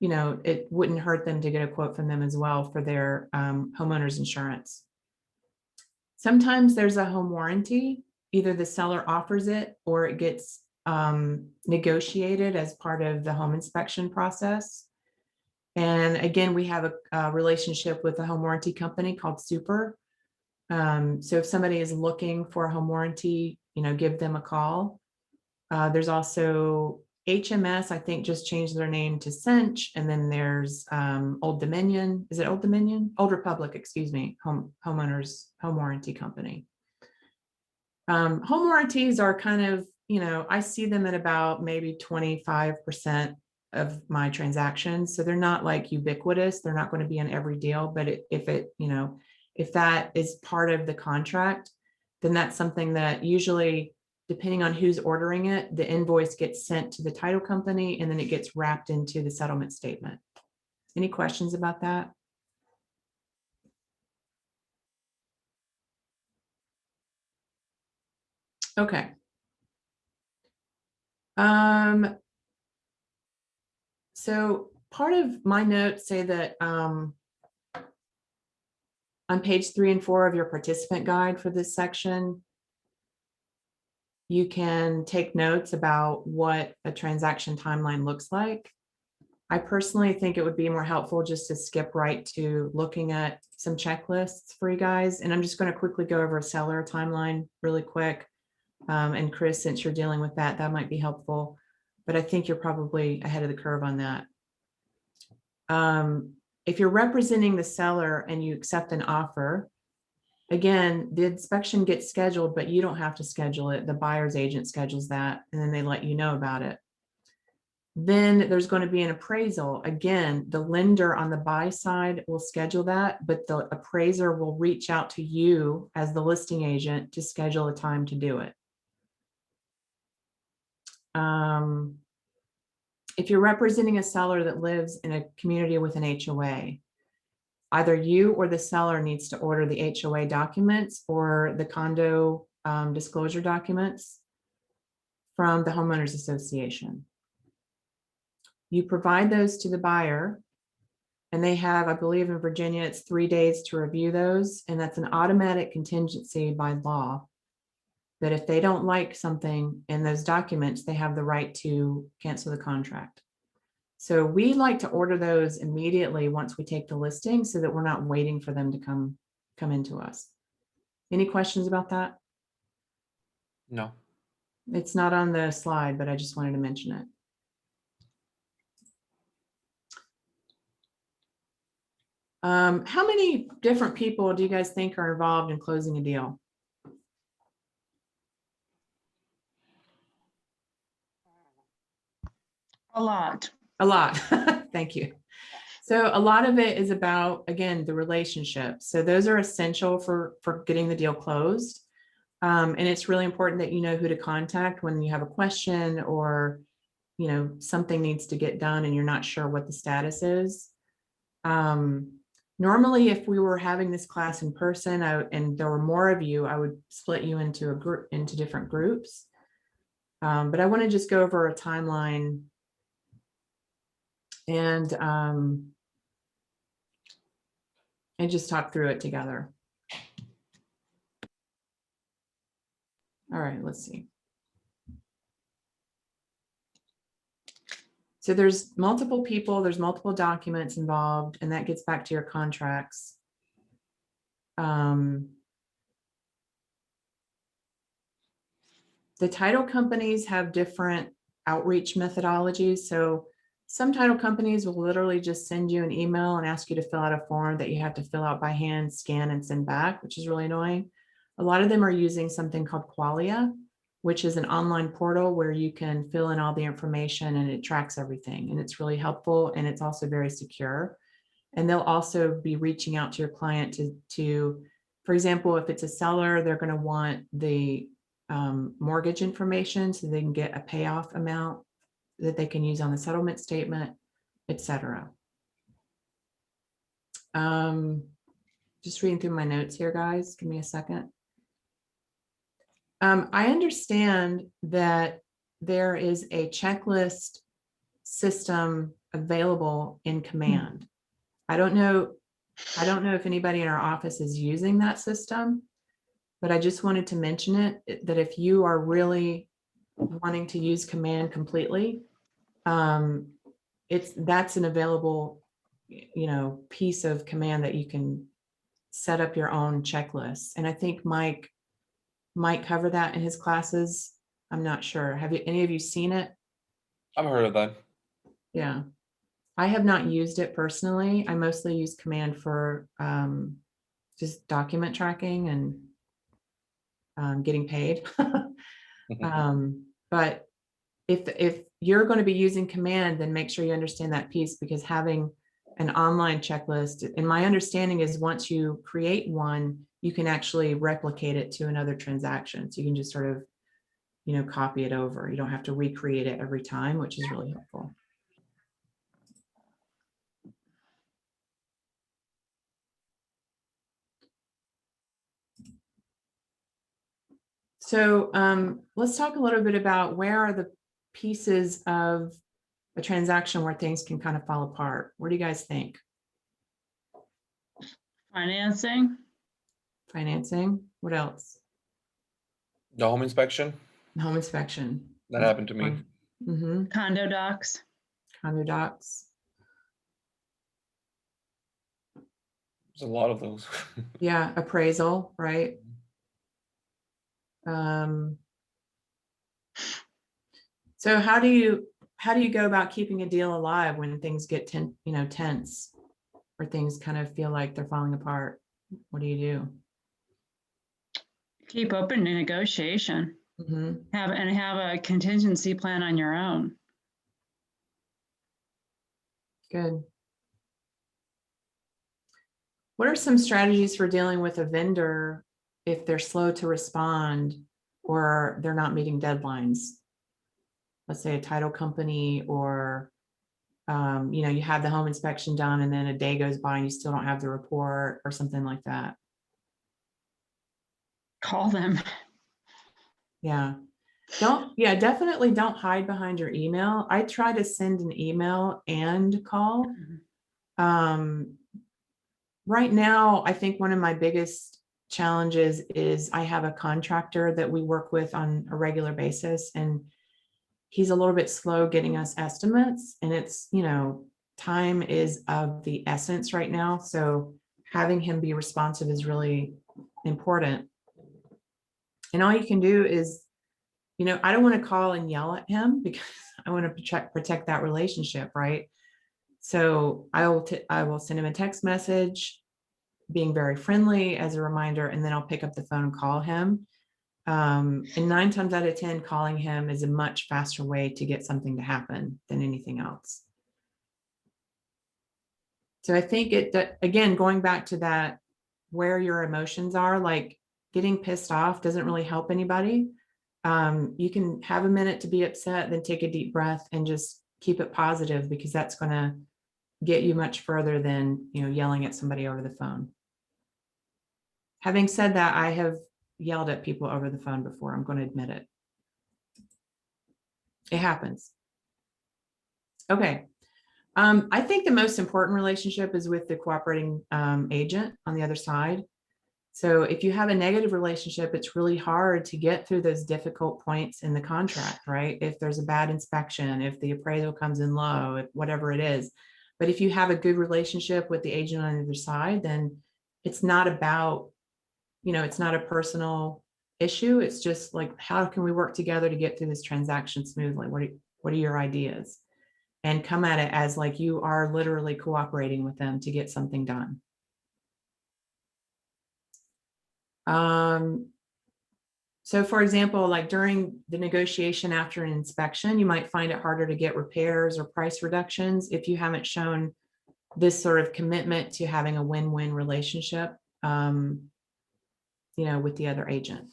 it wouldn't hurt them to get a quote from them as well for their homeowners insurance. Sometimes there's a home warranty. Either the seller offers it or it gets negotiated as part of the home inspection process. And again, we have a relationship with a home warranty company called Super. So if somebody is looking for a home warranty, give them a call. There's also HMS, I think, just changed their name to Cinch. And then there's Old Dominion. Is it Old Dominion? Old Republic, excuse me, homeowners home warranty company. Home warranties are kind of, I see them at about maybe 25% of my transactions. So they're not like ubiquitous. They're not going to be on every deal, but if that is part of the contract, then that's something that usually, depending on who's ordering it, the invoice gets sent to the title company and then it gets wrapped into the settlement statement. Any questions about that? Okay. So part of my notes say that on page 3 and 4 of your participant guide for this section, you can take notes about what a transaction timeline looks like. I personally think it would be more helpful just to skip right to looking at some checklists for you guys. And I'm just going to quickly go over a seller timeline really quick. And Chris, since you're dealing with that, that might be helpful. But I think you're probably ahead of the curve on that. If you're representing the seller and you accept an offer, again, the inspection gets scheduled, but you don't have to schedule it. The buyer's agent schedules that, and then they let you know about it. Then there's going to be an appraisal. Again, the lender on the buy side will schedule that, but the appraiser will reach out to you as the listing agent to schedule a time to do it. If you're representing a seller that lives in a community with an HOA, either you or the seller needs to order the HOA documents or the condo disclosure documents from the homeowners association. You provide those to the buyer, and they have, I believe in Virginia, it's 3 days to review those, and that's an automatic contingency by law that if they don't like something in those documents, they have the right to cancel the contract. So we like to order those immediately once we take the listing so that we're not waiting for them to come into us. Any questions about that? No. It's not on the slide, but I just wanted to mention it. How many different people do you guys think are involved in closing a deal? A lot. A lot. Thank you. So a lot of it is about, again, the relationship. So those are essential for getting the deal closed. And it's really important that you know who to contact when you have a question or, something needs to get done and you're not sure what the status is. Normally, if we were having this class in person and there were more of you, I would split you into different groups. But I want to just go over a timeline and just talk through it together. All right, let's see. So there's multiple people, there's multiple documents involved, and that gets back to your contracts. The title companies have different outreach methodologies. So some title companies will literally just send you an email and ask you to fill out a form that you have to fill out by hand, scan, and send back, which is really annoying. A lot of them are using something called Qualia, which is an online portal where you can fill in all the information and it tracks everything. And it's really helpful, and it's also very secure. And they'll also be reaching out to your client to, for example, if it's a seller, they're going to want the mortgage information so they can get a payoff amount that they can use on the settlement statement, etc. Just reading through my notes here, guys. Give me a second. I understand that there is a checklist system available in Command. I don't know if anybody in our office is using that system, but I just wanted to mention it, that if you are really wanting to use Command completely, that's an available, piece of Command that you can set up your own checklists. And I think Mike might cover that in his classes. I'm not sure. Have any of you seen it? I've heard of that. Yeah. I have not used it personally. I mostly use Command for just document tracking and getting paid. But if you're going to be using command, then make sure you understand that piece, because having an online checklist, and my understanding is once you create one, you can actually replicate it to another transaction. So you can just sort of, copy it over. You don't have to recreate it every time, which is really helpful. So let's talk a little bit about where are the pieces of a transaction where things can kind of fall apart. What do you guys think? Financing. Financing. What else? The home inspection. Home inspection. That happened to me. Mm-hmm. Condo docs. Condo docs. There's a lot of those. Yeah, appraisal, right? So how do you go about keeping a deal alive when things get tense, or things kind of feel like they're falling apart? What do you do? Keep open to negotiation. Mm-hmm. Have a contingency plan on your own. Good. What are some strategies for dealing with a vendor if they're slow to respond or they're not meeting deadlines? Let's say a title company, or you have the home inspection done and then a day goes by and you still don't have the report, or something like that. Call them. Yeah. Definitely don't hide behind your email. I try to send an email and call. Right now, I think one of my biggest challenges is I have a contractor that we work with on a regular basis, and he's a little bit slow getting us estimates, and it's, time is of the essence right now. So having him be responsive is really important. And all you can do is, I don't want to call and yell at him, because I want to protect that relationship, right? So I will send him a text message, being very friendly as a reminder, and then I'll pick up the phone and call him. And 9 times out of 10, calling him is a much faster way to get something to happen than anything else. So I think again, going back to that, where your emotions are, like getting pissed off doesn't really help anybody. You can have a minute to be upset, then take a deep breath and just keep it positive, because that's going to get you much further than, yelling at somebody over the phone. Having said that, I have yelled at people over the phone before. I'm going to admit it. It happens. Okay. I think the most important relationship is with the cooperating agent on the other side. So if you have a negative relationship, it's really hard to get through those difficult points in the contract, right? If there's a bad inspection, if the appraisal comes in low, if whatever it is. But if you have a good relationship with the agent on the other side, then it's not about, it's not a personal issue. It's just like, how can we work together to get through this transaction smoothly? What are your ideas? And come at it as like you are literally cooperating with them to get something done. So for example, like during the negotiation after an inspection, you might find it harder to get repairs or price reductions if you haven't shown this sort of commitment to having a win-win relationship, with the other agent.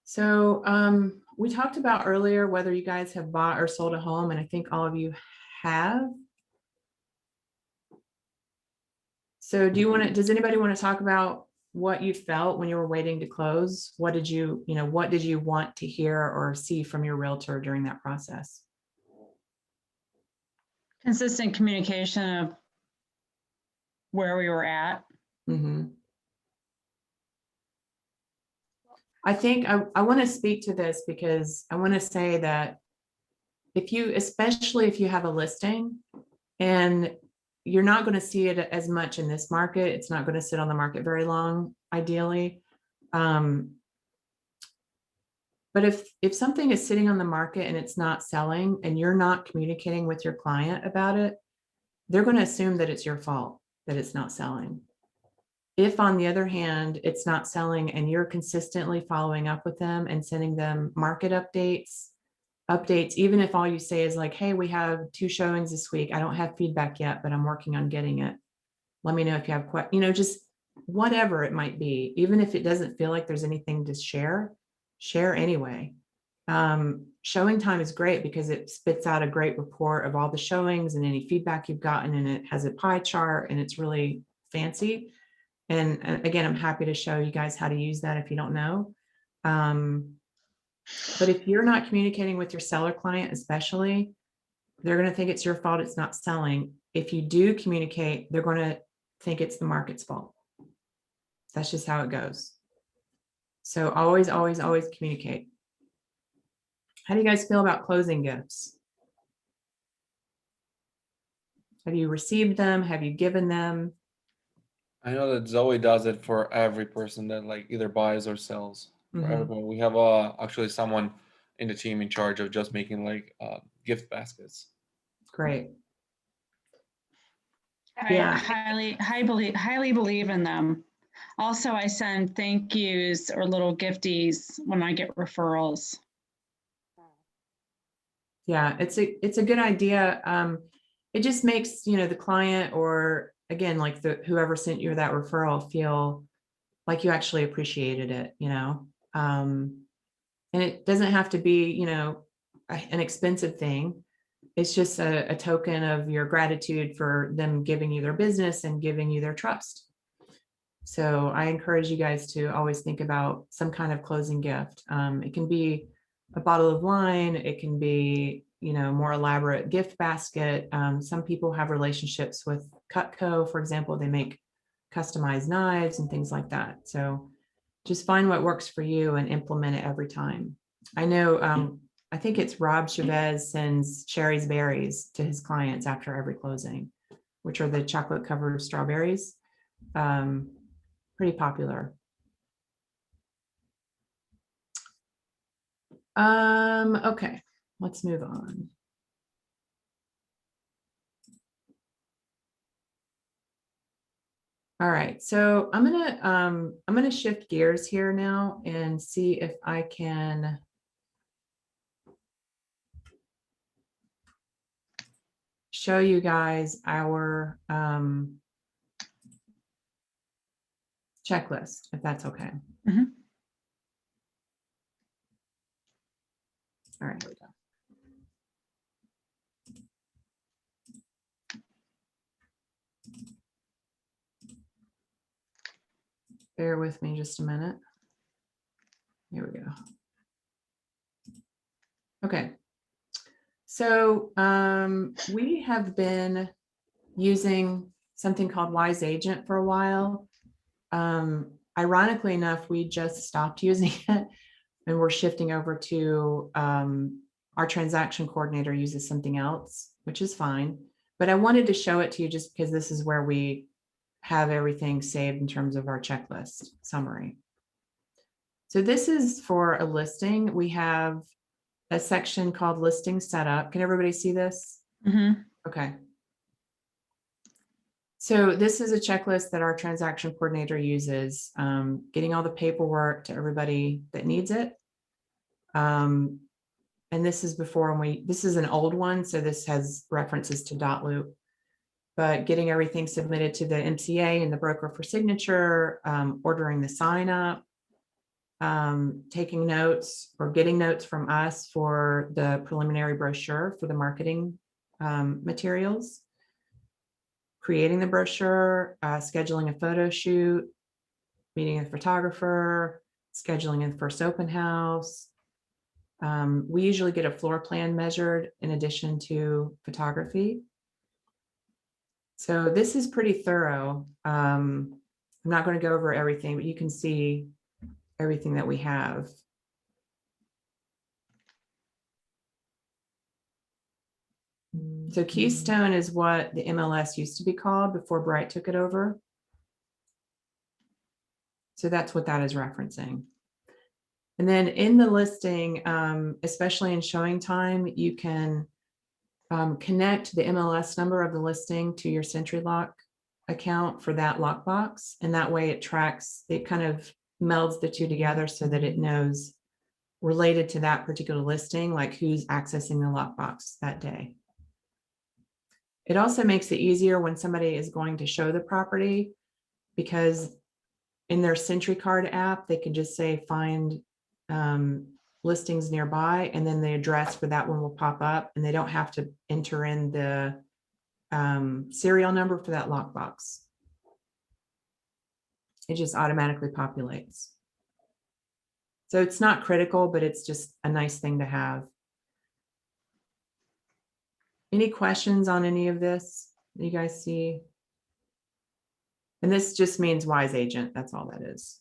So we talked about earlier whether you guys have bought or sold a home, and I think all of you have. So does anybody want to talk about what you felt when you were waiting to close? What did you want to hear or see from your realtor during that process? Consistent communication of where we were at. Mm-hmm. I think I want to speak to this because I want to say that especially if you have a listing and you're not going to see it as much in this market, it's not going to sit on the market very long, ideally. But if something is sitting on the market and it's not selling and you're not communicating with your client about it, they're going to assume that it's your fault that it's not selling. If on the other hand, it's not selling and you're consistently following up with them and sending them market updates, even if all you say is like, hey, we have 2 showings this week. I don't have feedback yet, but I'm working on getting it. Let me know if you have questions, just whatever it might be. Even if it doesn't feel like there's anything to share anyway. Showing time is great because it spits out a great report of all the showings and any feedback you've gotten, and it has a pie chart and it's really fancy. And again, I'm happy to show you guys how to use that if you don't know. But if you're not communicating with your seller client, especially, they're going to think it's your fault it's not selling. If you do communicate, they're going to think it's the market's fault. That's just how it goes. So always, always, always communicate. How do you guys feel about closing gifts? Have you received them? Have you given them? I know that Zoe does it for every person that like either buys or sells. For everybody. We have actually someone in the team in charge of just making like gift baskets. Great. I highly believe in them. Also, I send thank yous or little gifties when I get referrals. Yeah, it's a good idea. It just makes, the client, or again, like whoever sent you that referral, feel like you actually appreciated it, and it doesn't have to be, an expensive thing. It's just a token of your gratitude for them giving you their business and giving you their trust. So I encourage you guys to always think about some kind of closing gift. It can be a bottle of wine. It can be, more elaborate gift basket. Some people have relationships with Cutco, for example. They make customized knives and things like that. So just find what works for you and implement it every time. I know, I think it's Rob Chavez sends Sherry's Berries to his clients after every closing, which are the chocolate covered strawberries. Pretty popular. Okay, let's move on. All right, so I'm gonna shift gears here now and see if I can show you guys our checklist, if that's okay. Mhm. All right, here we go. Bear with me just a minute. Here we go. Okay. So we have been using something called Wise Agent for a while. Ironically enough, we just stopped using it and we're shifting over to our transaction coordinator uses something else, which is fine. But I wanted to show it to you just because this is where we have everything saved in terms of our checklist summary. So this is for a listing. We have a section called listing setup. Can everybody see this? Mm-hmm. Okay. So this is a checklist that our transaction coordinator uses, getting all the paperwork to everybody that needs it. And this is before this is an old one, so this has references to dot loop. But getting everything submitted to the MCA and the broker for signature, ordering the sign up, taking notes or getting notes from us for the preliminary brochure for the marketing materials, creating the brochure, scheduling a photo shoot, meeting a photographer, scheduling a first open house. We usually get a floor plan measured in addition to photography. So this is pretty thorough. I'm not going to go over everything, but you can see everything that we have. So Keystone is what the MLS used to be called before Bright took it over. So that's what that is referencing. And then in the listing, especially in showing time, you can connect the MLS number of the listing to your Sentry Lock account for that lockbox. And that way it tracks, it kind of melds the two together so that it knows related to that particular listing, like who's accessing the lockbox that day. It also makes it easier when somebody is going to show the property, because in their Century Card app, they can just say find listings nearby, and then the address for that one will pop up, and they don't have to enter in the serial number for that lockbox. It just automatically populates. So it's not critical, but it's just a nice thing to have. Any questions on any of this that you guys see? And this just means wise agent. That's all that is.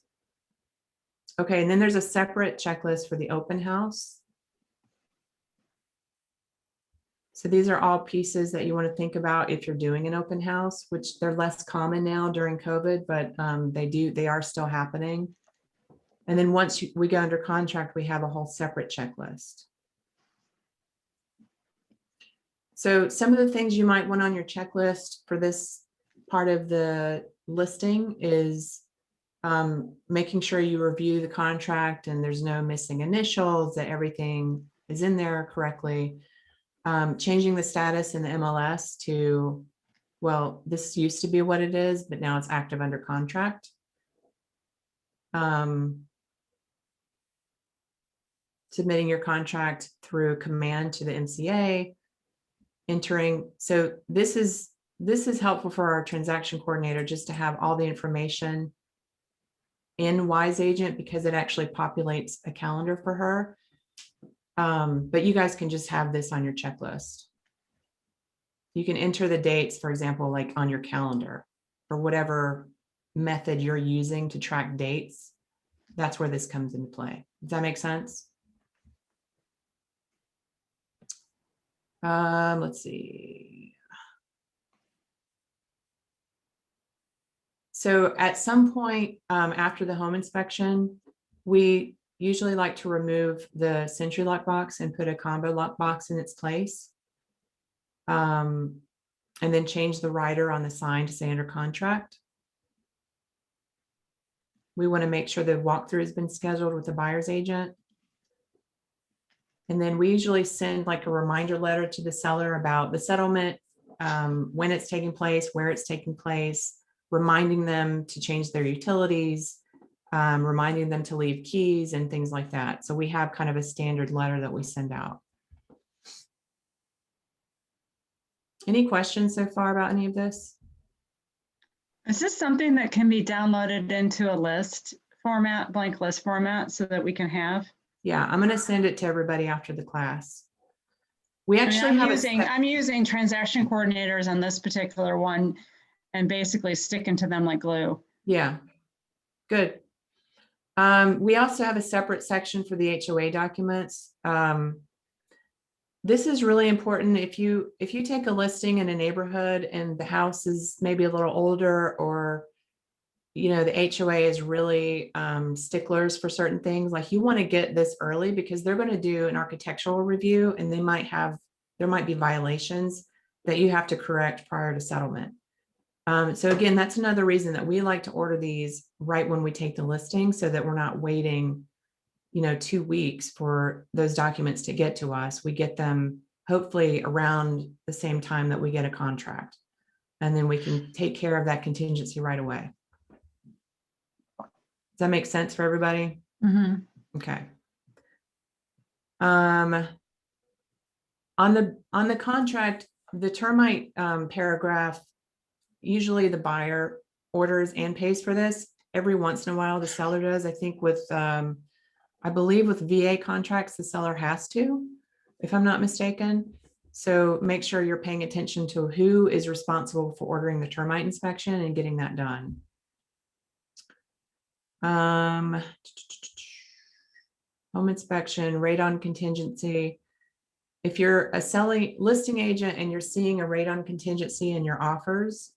Okay, and then there's a separate checklist for the open house. So these are all pieces that you want to think about if you're doing an open house, which they're less common now during COVID, but they are still happening. And then once we go under contract, we have a whole separate checklist. So some of the things you might want on your checklist for this part of the listing is making sure you review the contract and there's no missing initials, that everything is in there correctly. Changing the status in the MLS to, well, this used to be what it is, but now it's active under contract. Submitting your contract through command to the MCA, entering. So this is helpful for our transaction coordinator, just to have all the information in Wise Agent, because it actually populates a calendar for her. But you guys can just have this on your checklist. You can enter the dates, for example, like on your calendar, or whatever method you're using to track dates. That's where this comes into play. Does that make sense? Let's see. So at some point after the home inspection, we usually like to remove the Century lockbox and put a combo lockbox in its place. And then change the rider on the sign to say under contract. We want to make sure the walkthrough has been scheduled with the buyer's agent. And then we usually send like a reminder letter to the seller about the settlement, when it's taking place, where it's taking place, reminding them to change their utilities, reminding them to leave keys and things like that. So we have kind of a standard letter that we send out. Any questions so far about any of this? Is this something that can be downloaded into a list format, blank list format, so that we can have? Yeah, I'm going to send it to everybody after the class. We actually I'm using transaction coordinators on this particular one and basically sticking to them like glue. Yeah, good. We also have a separate section for the HOA documents. This is really important. If you take a listing in a neighborhood and the house is maybe a little older, or the HOA is really sticklers for certain things, like you want to get this early, because they're going to do an architectural review and there might be violations that you have to correct prior to settlement. So again, that's another reason that we like to order these right when we take the listing, so that we're not waiting 2 weeks for those documents to get to us. We get them hopefully around the same time that we get a contract, and then we can take care of that contingency right away. Does that make sense for everybody? Mm-hmm. Okay. On the contract, the termite paragraph, usually the buyer orders and pays for this. Every once in a while, the seller does. I think with I believe with VA contracts, the seller has to, if I'm not mistaken. So make sure you're paying attention to who is responsible for ordering the termite inspection and getting that done. Home inspection, radon contingency. If you're a listing agent and you're seeing a radon contingency in your offers,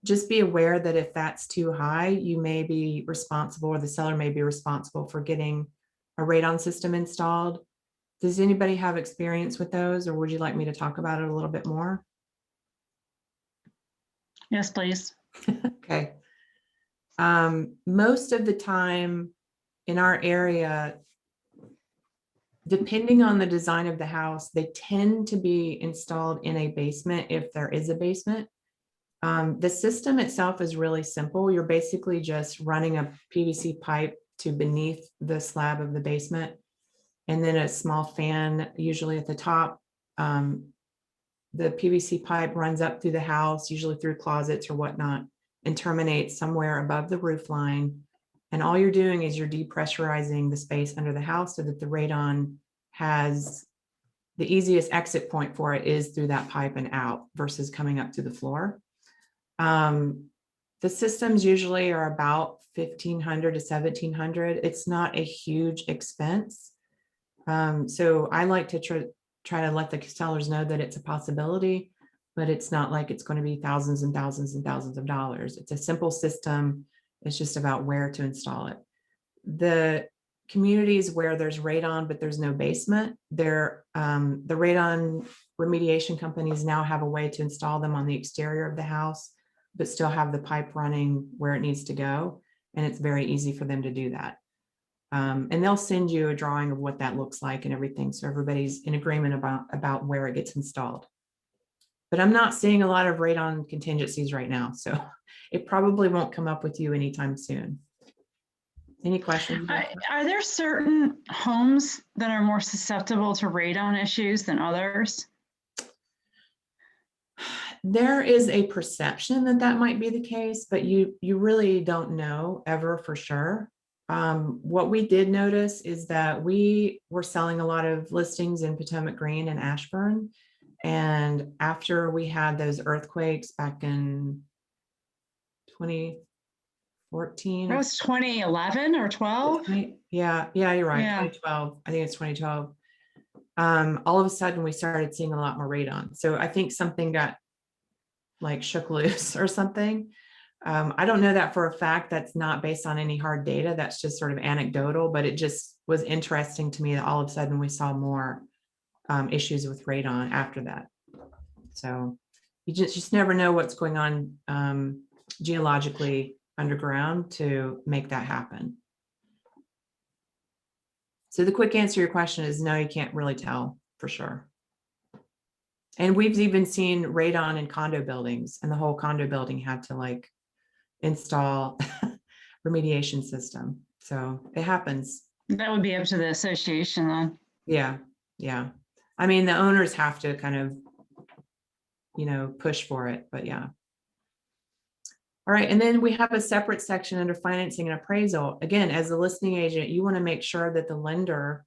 just be aware that if that's too high, you may be responsible, or the seller may be responsible for getting a radon system installed. Does anybody have experience with those, or would you like me to talk about it a little bit more? Yes, please. Okay. Most of the time in our area, depending on the design of the house, they tend to be installed in a basement if there is a basement. The system itself is really simple. You're basically just running a PVC pipe to beneath the slab of the basement, and then a small fan, usually at the top. The PVC pipe runs up through the house, usually through closets or whatnot, and terminates somewhere above the roof line. And all you're doing is you're depressurizing the space under the house so that the radon has the easiest exit point for it is through that pipe and out versus coming up to the floor. The systems usually are about $1,500 to $1,700. It's not a huge expense. So I like to try to let the sellers know that it's a possibility, but it's not like it's going to be thousands and thousands and thousands of dollars. It's a simple system. It's just about where to install it. The communities where there's radon, but there's no basement, the radon remediation companies now have a way to install them on the exterior of the house, but still have the pipe running where it needs to go. And it's very easy for them to do that. And they'll send you a drawing of what that looks like and everything. So everybody's in agreement about where it gets installed. But I'm not seeing a lot of radon contingencies right now. So it probably won't come up with you anytime soon. Any questions? Are there certain homes that are more susceptible to radon issues than others? There is a perception that that might be the case, but you really don't know ever for sure. What we did notice is that we were selling a lot of listings in Potomac Green and Ashburn. And after we had those earthquakes back in 2014. That was 2011 or 12? Yeah, you're right. Yeah. 2012. I think it's 2012. All of a sudden we started seeing a lot more radon. So I think something got like shook loose or something. I don't know that for a fact. That's not based on any hard data. That's just sort of anecdotal, but it just was interesting to me that all of a sudden we saw more issues with radon after that. So you just never know what's going on geologically underground to make that happen. So the quick answer to your question is no, you can't really tell for sure. And we've even seen radon in condo buildings, and the whole condo building had to like install remediation system. So it happens. That would be up to the association then. Yeah. I mean, the owners have to kind of, push for it, but yeah. All right, and then we have a separate section under financing and appraisal. Again, as a listing agent, you want to make sure that the lender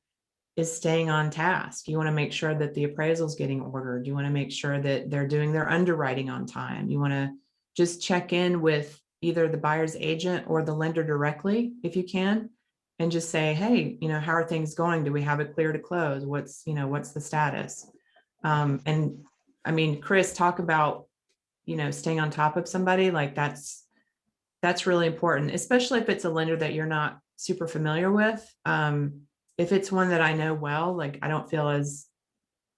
is staying on task. You want to make sure that the appraisal is getting ordered. You want to make sure that they're doing their underwriting on time. You want to just check in with either the buyer's agent or the lender directly if you can, and just say, hey, how are things going? Do we have it clear to close? What's the status? And I mean, Chris, talk about, staying on top of somebody, like that's really important, especially if it's a lender that you're not super familiar with. If it's one that I know well, like I don't feel as,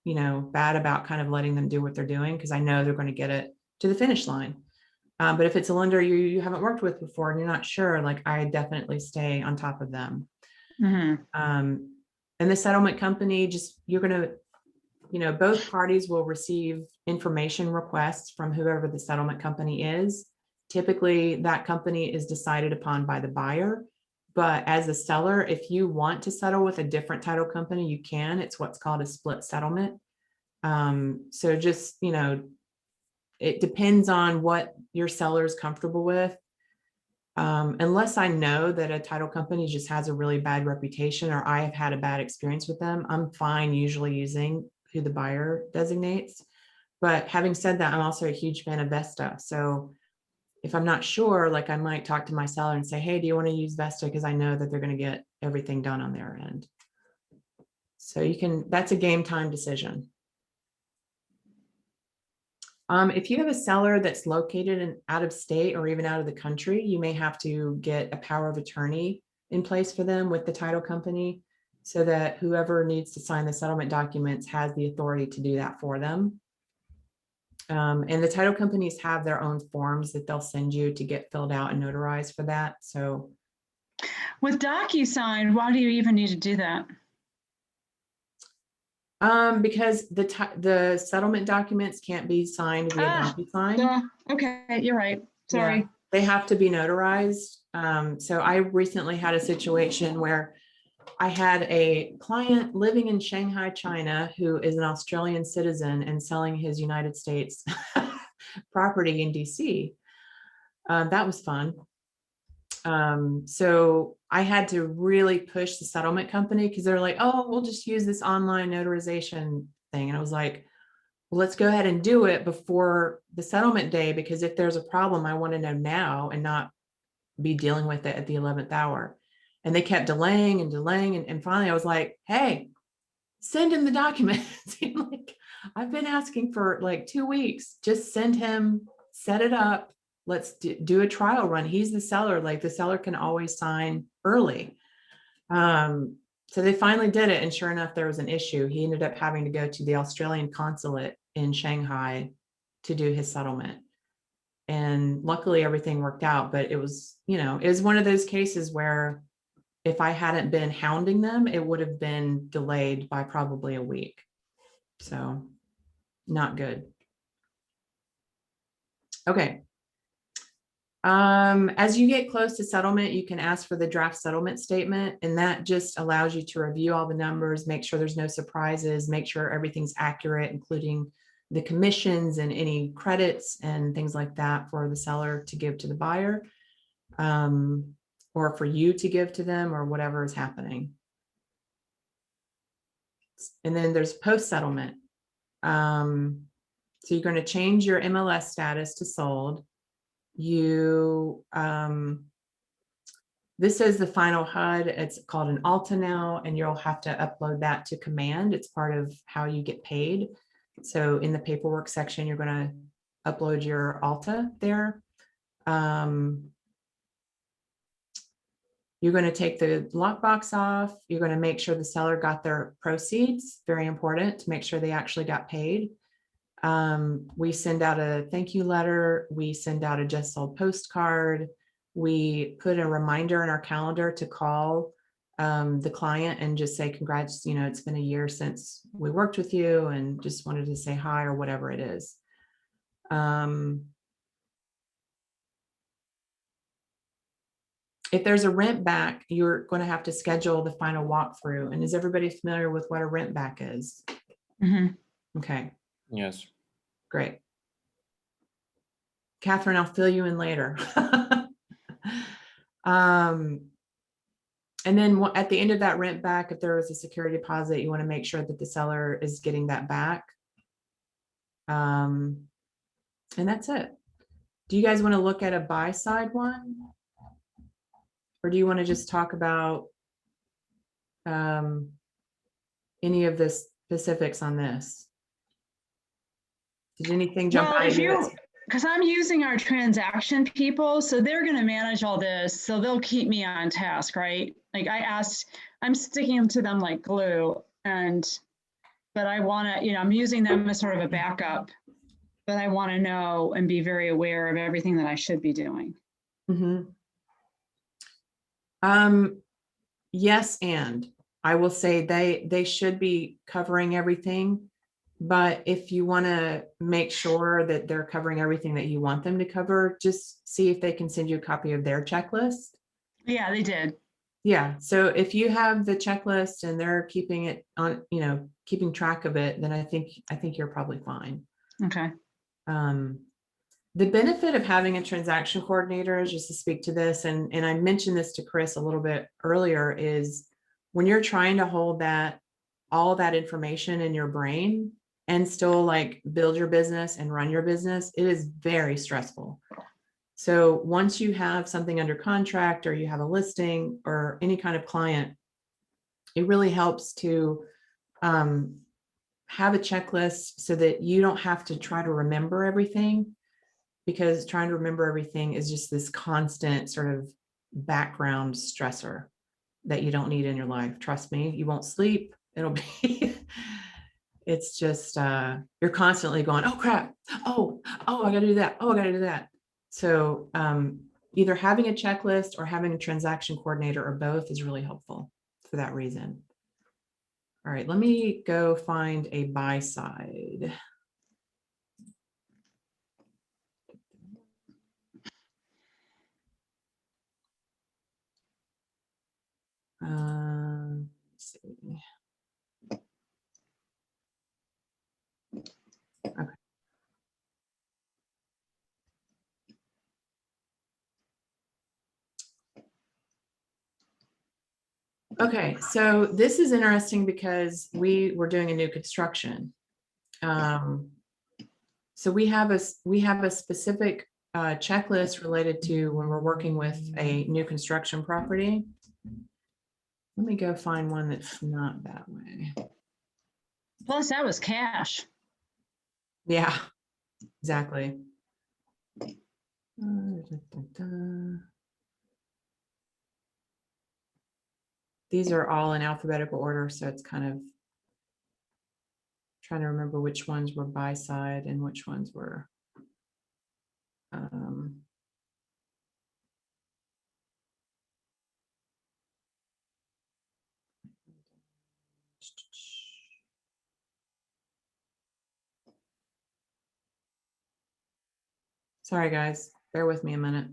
bad about kind of letting them do what they're doing, because I know they're going to get it to the finish line. But if it's a lender you haven't worked with before and you're not sure, like I definitely stay on top of them. Mm-hmm. And the settlement company, you're going to, both parties will receive information requests from whoever the settlement company is. Typically that company is decided upon by the buyer. But as a seller, if you want to settle with a different title company, you can. It's what's called a split settlement. So just, it depends on what your seller is comfortable with. Unless I know that a title company just has a really bad reputation or I have had a bad experience with them, I'm fine usually using who the buyer designates. But having said that, I'm also a huge fan of Vesta. So if I'm not sure, like I might talk to my seller and say, hey, do you want to use Vesta? Because I know that they're going to get everything done on their end. So that's a game time decision. If you have a seller that's located in out of state or even out of the country, you may have to get a power of attorney in place for them with the title company so that whoever needs to sign the settlement documents has the authority to do that for them. And the title companies have their own forms that they'll send you to get filled out and notarized for that. So With DocuSign, why do you even need to do that? because the settlement documents can't be signed via DocuSign. Okay, you're right. Sorry. Yeah, they have to be notarized. So I recently had a situation where I had a client living in Shanghai, China, who is an Australian citizen and selling his United States property in DC. That was fun. So I had to really push the settlement company because they're like, oh, we'll just use this online notarization thing. And I was like, well, let's go ahead and do it before the settlement day, because if there's a problem, I want to know now and not be dealing with it at the 11th hour. And they kept delaying and delaying. And finally I was like, hey, send him the documents. Like, I've been asking for like 2 weeks, just send him, set it up. Let's do a trial run. He's the seller. Like, the seller can always sign early. So they finally did it. And sure enough, there was an issue. He ended up having to go to the Australian consulate in Shanghai to do his settlement. And luckily everything worked out, but it was, it was one of those cases where if I hadn't been hounding them, it would have been delayed by probably a week. So not good. Okay. As you get close to settlement, you can ask for the draft settlement statement, and that just allows you to review all the numbers, make sure there's no surprises, make sure everything's accurate, including the commissions and any credits and things like that for the seller to give to the buyer, or for you to give to them, or whatever is happening. And then there's post-settlement. So you're going to change your MLS status to sold. This is the final HUD. It's called an Alta now, and you'll have to upload that to Command. It's part of how you get paid. So in the paperwork section, you're going to upload your Alta there. You're going to take the lockbox off. You're going to make sure the seller got their proceeds. Very important to make sure they actually got paid. We send out a thank you letter. We send out a just sold postcard. We put a reminder in our calendar to call the client and just say, congrats, it's been a year since we worked with you and just wanted to say hi, or whatever it is. If there's a rent back, you're going to have to schedule the final walkthrough. And is everybody familiar with what a rent back is? Mm-hmm. Okay. Yes. Great. Catherine, I'll fill you in later. And then at the end of that rent back, if there was a security deposit, you want to make sure that the seller is getting that back. And that's it. Do you guys want to look at a buy side one? Or do you want to just talk about any of the specifics on this? Did anything jump out at you? Because I'm using our transaction people, so they're going to manage all this, so they'll keep me on task, right? Like I'm sticking to them like glue, but I want to, I'm using them as sort of a backup, but I want to know and be very aware of everything that I should be doing. Mm-hmm. Yes, and I will say they should be covering everything. But if you want to make sure that they're covering everything that you want them to cover, just see if they can send you a copy of their checklist. Yeah, they did. Yeah. So if you have the checklist and they're keeping it on, keeping track of it, then I think you're probably fine. Okay. The benefit of having a transaction coordinator, is just to speak to this, and I mentioned this to Chris a little bit earlier, is when you're trying to hold all that information in your brain and still like build your business and run your business, it is very stressful. So once you have something under contract, or you have a listing or any kind of client, it really helps to have a checklist so that you don't have to try to remember everything, because trying to remember everything is just this constant sort of background stressor that you don't need in your life. Trust me, you won't sleep. It'll be it's just, you're constantly going, oh crap, oh, I gotta do that, oh, I gotta do that. So either having a checklist or having a transaction coordinator or both is really helpful for that reason. All right, let me go find a buy side. Let's see. Okay. Okay, so this is interesting because we were doing a new construction. So we have a specific checklist related to when we're working with a new construction property. Let me go find one that's not that way. Plus, that was cash. Yeah, exactly. These are all in alphabetical order, so it's kind of trying to remember which ones were buy side and which ones were sorry guys, bear with me a minute.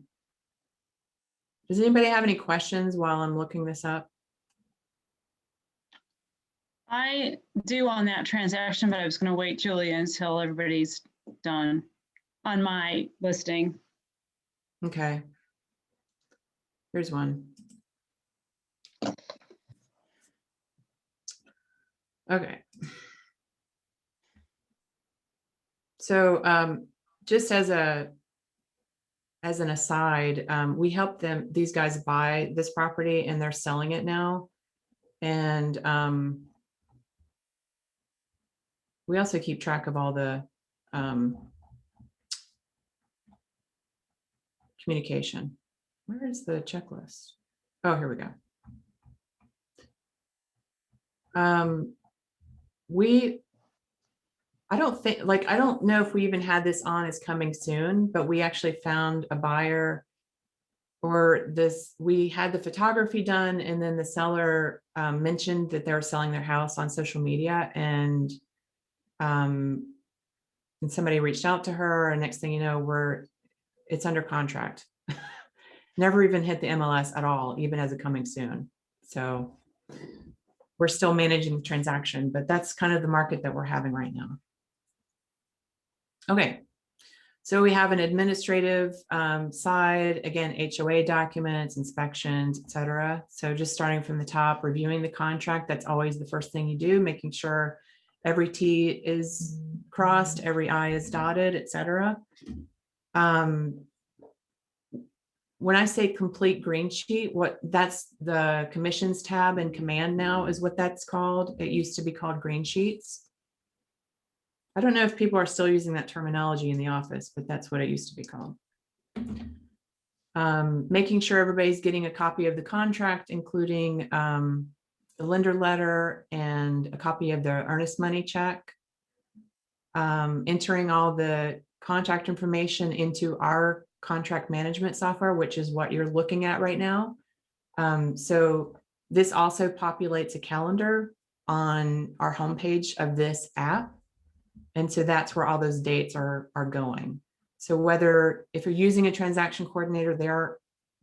Does anybody have any questions while I'm looking this up? I do on that transaction, but I was going to wait, Julia, until everybody's done on my listing. Okay. Here's one. Okay. So just as an aside, we helped these guys buy this property and they're selling it now. And we also keep track of all the communication. Where is the checklist? Oh, here we go. I don't know if we even had this on as coming soon, but we actually found a buyer or this, we had the photography done and then the seller mentioned that they were selling their house on social media and somebody reached out to her and next thing you know, it's under contract. Never even hit the MLS at all, even as a coming soon. So we're still managing the transaction, but that's kind of the market that we're having right now. Okay, so we have an administrative side, again, HOA documents, inspections, etc. So just starting from the top, reviewing the contract, that's always the first thing you do, making sure every T is crossed, every I is dotted, etc. When I say complete green sheet, that's the commissions tab in Command now is what that's called. It used to be called green sheets. I don't know if people are still using that terminology in the office, but that's what it used to be called. Making sure everybody's getting a copy of the contract, including the lender letter and a copy of the earnest money check. Entering all the contract information into our contract management software, which is what you're looking at right now. So this also populates a calendar on our homepage of this app. And so that's where all those dates are going. So if you're using a transaction coordinator, they're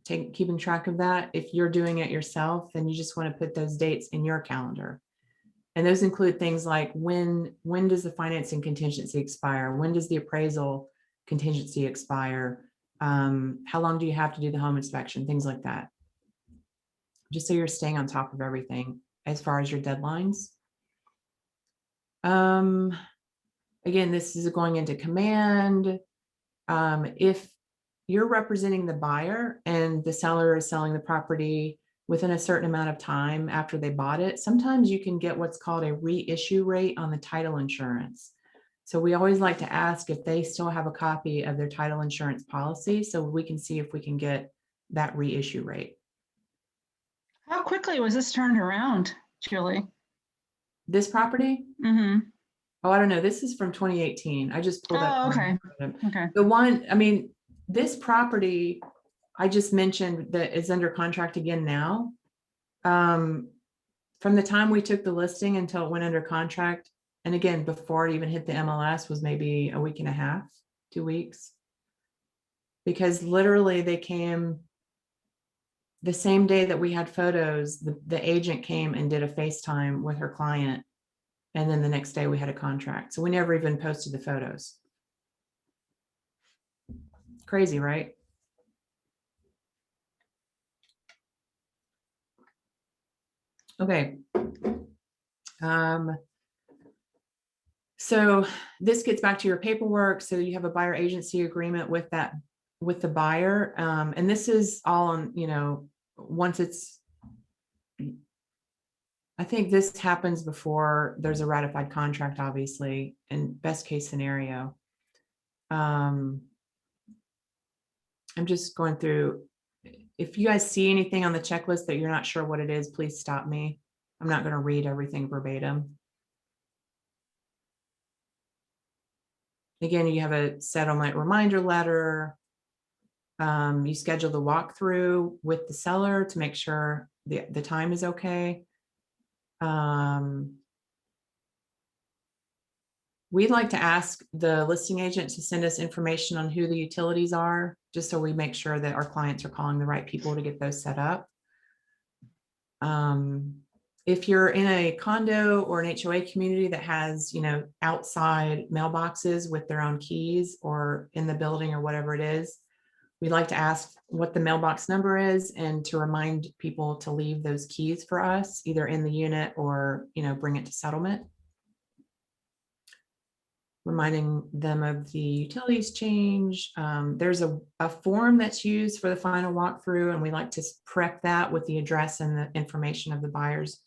keeping track of that. If you're doing it yourself, then you just want to put those dates in your calendar. And those include things like when does the financing contingency expire? When does the appraisal contingency expire? How long do you have to do the home inspection? Things like that. Just so you're staying on top of everything as far as your deadlines. Again, this is going into Command. If you're representing the buyer and the seller is selling the property within a certain amount of time after they bought it, sometimes you can get what's called a reissue rate on the title insurance. So we always like to ask if they still have a copy of their title insurance policy so we can see if we can get that reissue rate. How quickly was this turned around, Julie? This property? Mm-hmm. Oh, I don't know. This is from 2018. I just pulled up. Oh, okay. Okay. The one, I mean, this property I just mentioned that is under contract again now. From the time we took the listing until it went under contract, and again, before it even hit the MLS, was maybe a week and a half, 2 weeks. Because literally they came the same day that we had photos, the agent came and did a FaceTime with her client. And then the next day we had a contract. So we never even posted the photos. Crazy, right? Okay. So this gets back to your paperwork. So you have a buyer agency agreement with the buyer. And this is all on, you know, once it's, I think this happens before there's a ratified contract, obviously, in best case scenario. I'm just going through. If you guys see anything on the checklist that you're not sure what it is, please stop me. I'm not going to read everything verbatim. Again, you have a settlement reminder letter. You schedule the walkthrough with the seller to make sure the time is okay. We'd like to ask the listing agent to send us information on who the utilities are, just so we make sure that our clients are calling the right people to get those set up. If you're in a condo or an HOA community that has, you know, outside mailboxes with their own keys, or in the building or whatever it is, we'd like to ask what the mailbox number is and to remind people to leave those keys for us, either in the unit or, you know, bring it to settlement. Reminding them of the utilities change. There's a form that's used for the final walkthrough, and we like to prep that with the address and the information of the buyers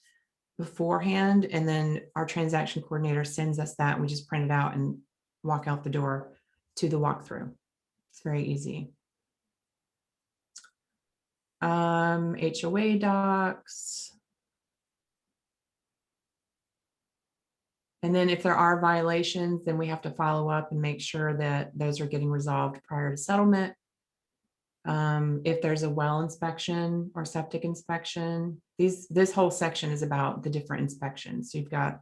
beforehand. And then our transaction coordinator sends us that, and we just print it out and walk out the door to the walkthrough. It's very easy. HOA docs. And then if there are violations, then we have to follow up and make sure that those are getting resolved prior to settlement. If there's a well inspection or septic inspection, this whole section is about the different inspections. So you've got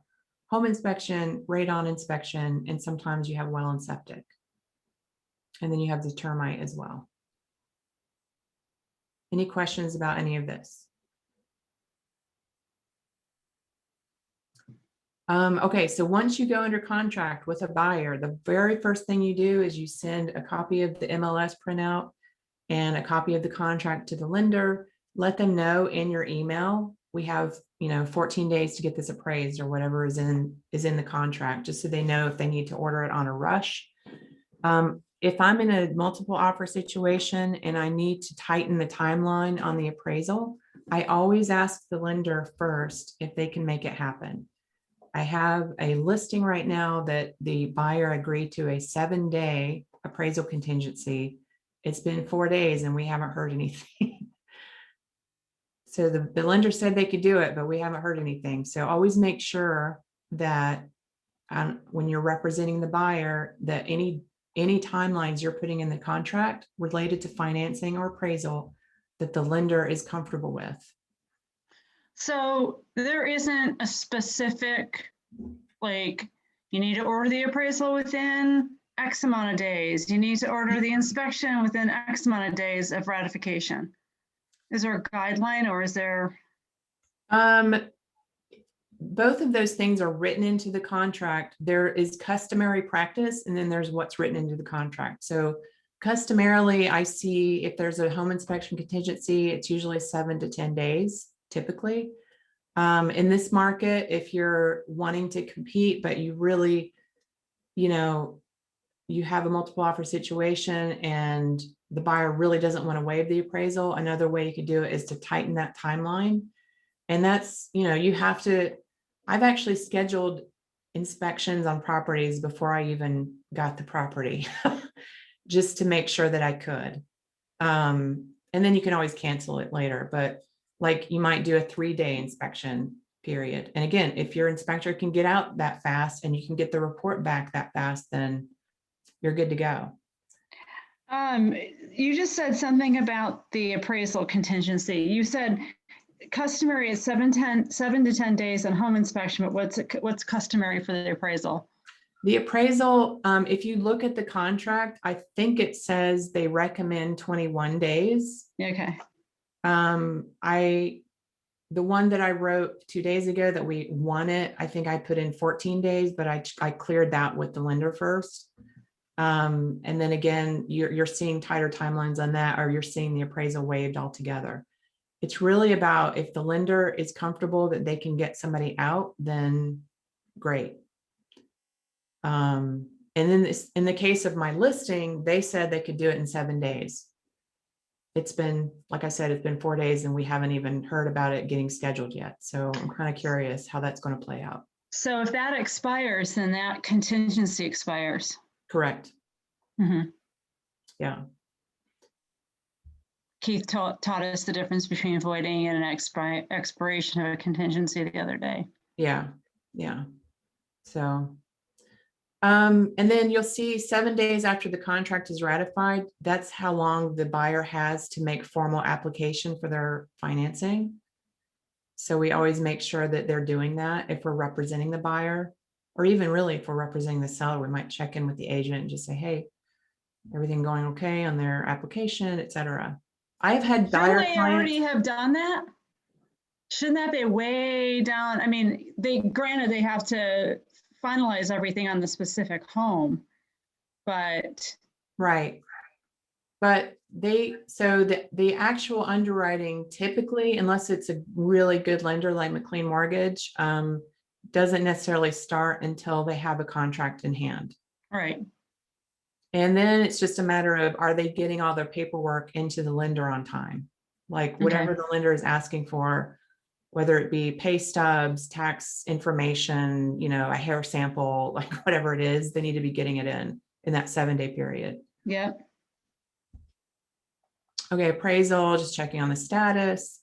home inspection, radon inspection, and sometimes you have well and septic. And then you have the termite as well. Any questions about any of this? Okay, so once you go under contract with a buyer, the very first thing you do is you send a copy of the MLS printout and a copy of the contract to the lender. Let them know in your email, we have, you know, 14 days to get this appraised, or whatever is in the contract, just so they know if they need to order it on a rush. If I'm in a multiple offer situation and I need to tighten the timeline on the appraisal, I always ask the lender first if they can make it happen. I have a listing right now that the buyer agreed to a 7-day appraisal contingency. It's been 4 days and we haven't heard anything. So the lender said they could do it, but we haven't heard anything. So always make sure that when you're representing the buyer, that any timelines you're putting in the contract related to financing or appraisal, that the lender is comfortable with. So there isn't a specific, like, you need to order the appraisal within X amount of days. You need to order the inspection within X amount of days of ratification. Is there a guideline, or is there? Both of those things are written into the contract. There is customary practice, and then there's what's written into the contract. So customarily, I see if there's a home inspection contingency, it's usually 7 to 10 days, typically. In this market, if you're wanting to compete, but you really, you know, you have a multiple offer situation and the buyer really doesn't want to waive the appraisal, another way you could do it is to tighten that timeline. And that's, you know, you have to, I've actually scheduled inspections on properties before I even got the property, just to make sure that I could. And then you can always cancel it later, but like you might do a 3-day inspection period. And again, if your inspector can get out that fast and you can get the report back that fast, then you're good to go. You just said something about the appraisal contingency. You said customary is 7 to 10 days on home inspection, but what's customary for the appraisal? The appraisal, if you look at the contract, I think it says they recommend 21 days. Okay. The one that I wrote 2 days ago that we won it, I think I put in 14 days, but I cleared that with the lender first. And then again, you're seeing tighter timelines on that, or you're seeing the appraisal waived altogether. It's really about if the lender is comfortable that they can get somebody out, then great. And then in the case of my listing, they said they could do it in 7 days. It's been, like I said, it's been 4 days and we haven't even heard about it getting scheduled yet. So I'm kind of curious how that's going to play out. So if that expires, then that contingency expires. Correct. Mm-hmm. Yeah. Keith taught us the difference between voiding and an expiration of a contingency the other day. Yeah. Yeah. So, and then you'll see 7 days after the contract is ratified, that's how long the buyer has to make formal application for their financing. So we always make sure that they're doing that if we're representing the buyer, or even really if we're representing the seller, we might check in with the agent and just say, hey, everything going okay on their application, et cetera. I've had buyer Shouldn't they already have done that? Shouldn't that be way down? I mean, granted they have to finalize everything on the specific home, but right. But the actual underwriting typically, unless it's a really good lender like McLean Mortgage, doesn't necessarily start until they have a contract in hand. Right. And then it's just a matter of, are they getting all their paperwork into the lender on time? Like whatever the lender is asking for, whether it be pay stubs, tax information, a hair sample, like whatever it is, they need to be getting it in that 7-day period. Yeah. Okay, appraisal, just checking on the status.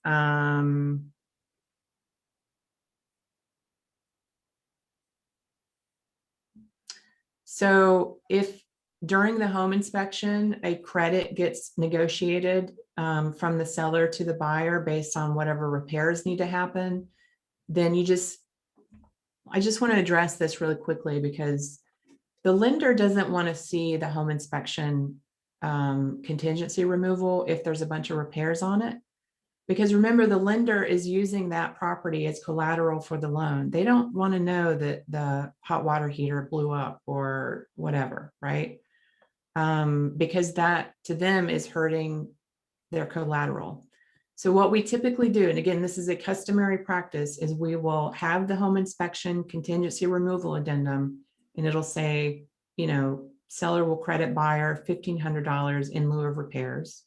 So if during the home inspection, a credit gets negotiated from the seller to the buyer based on whatever repairs need to happen, then I just want to address this really quickly because the lender doesn't want to see the home inspection contingency removal if there's a bunch of repairs on it. Because remember, the lender is using that property as collateral for the loan. They don't want to know that the hot water heater blew up or whatever, right? Because that to them is hurting their collateral. So what we typically do, and again, this is a customary practice, is we will have the home inspection contingency removal addendum, and it'll say, seller will credit buyer $1,500 in lieu of repairs.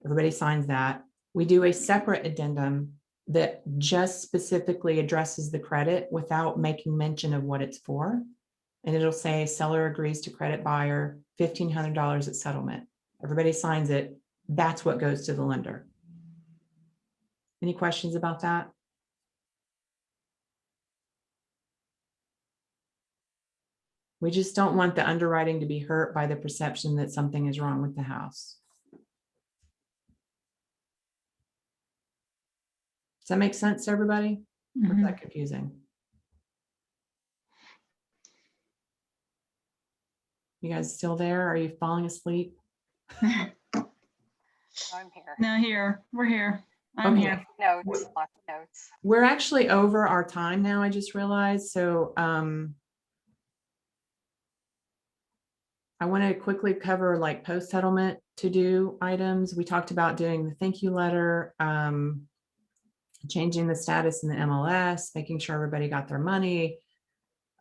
Everybody signs that. We do a separate addendum that just specifically addresses the credit without making mention of what it's for. And it'll say seller agrees to credit buyer $1,500 at settlement. Everybody signs it. That's what goes to the lender. Any questions about that? We just don't want the underwriting to be hurt by the perception that something is wrong with the house. Does that make sense to everybody? Or is that confusing? You guys still there? Are you falling asleep? I'm here. No, we're here. I'm here. Notes, lots of notes. We're actually over our time now, I just realized. So I want to quickly cover like post-settlement to-do items. We talked about doing the thank you letter, changing the status in the MLS, making sure everybody got their money.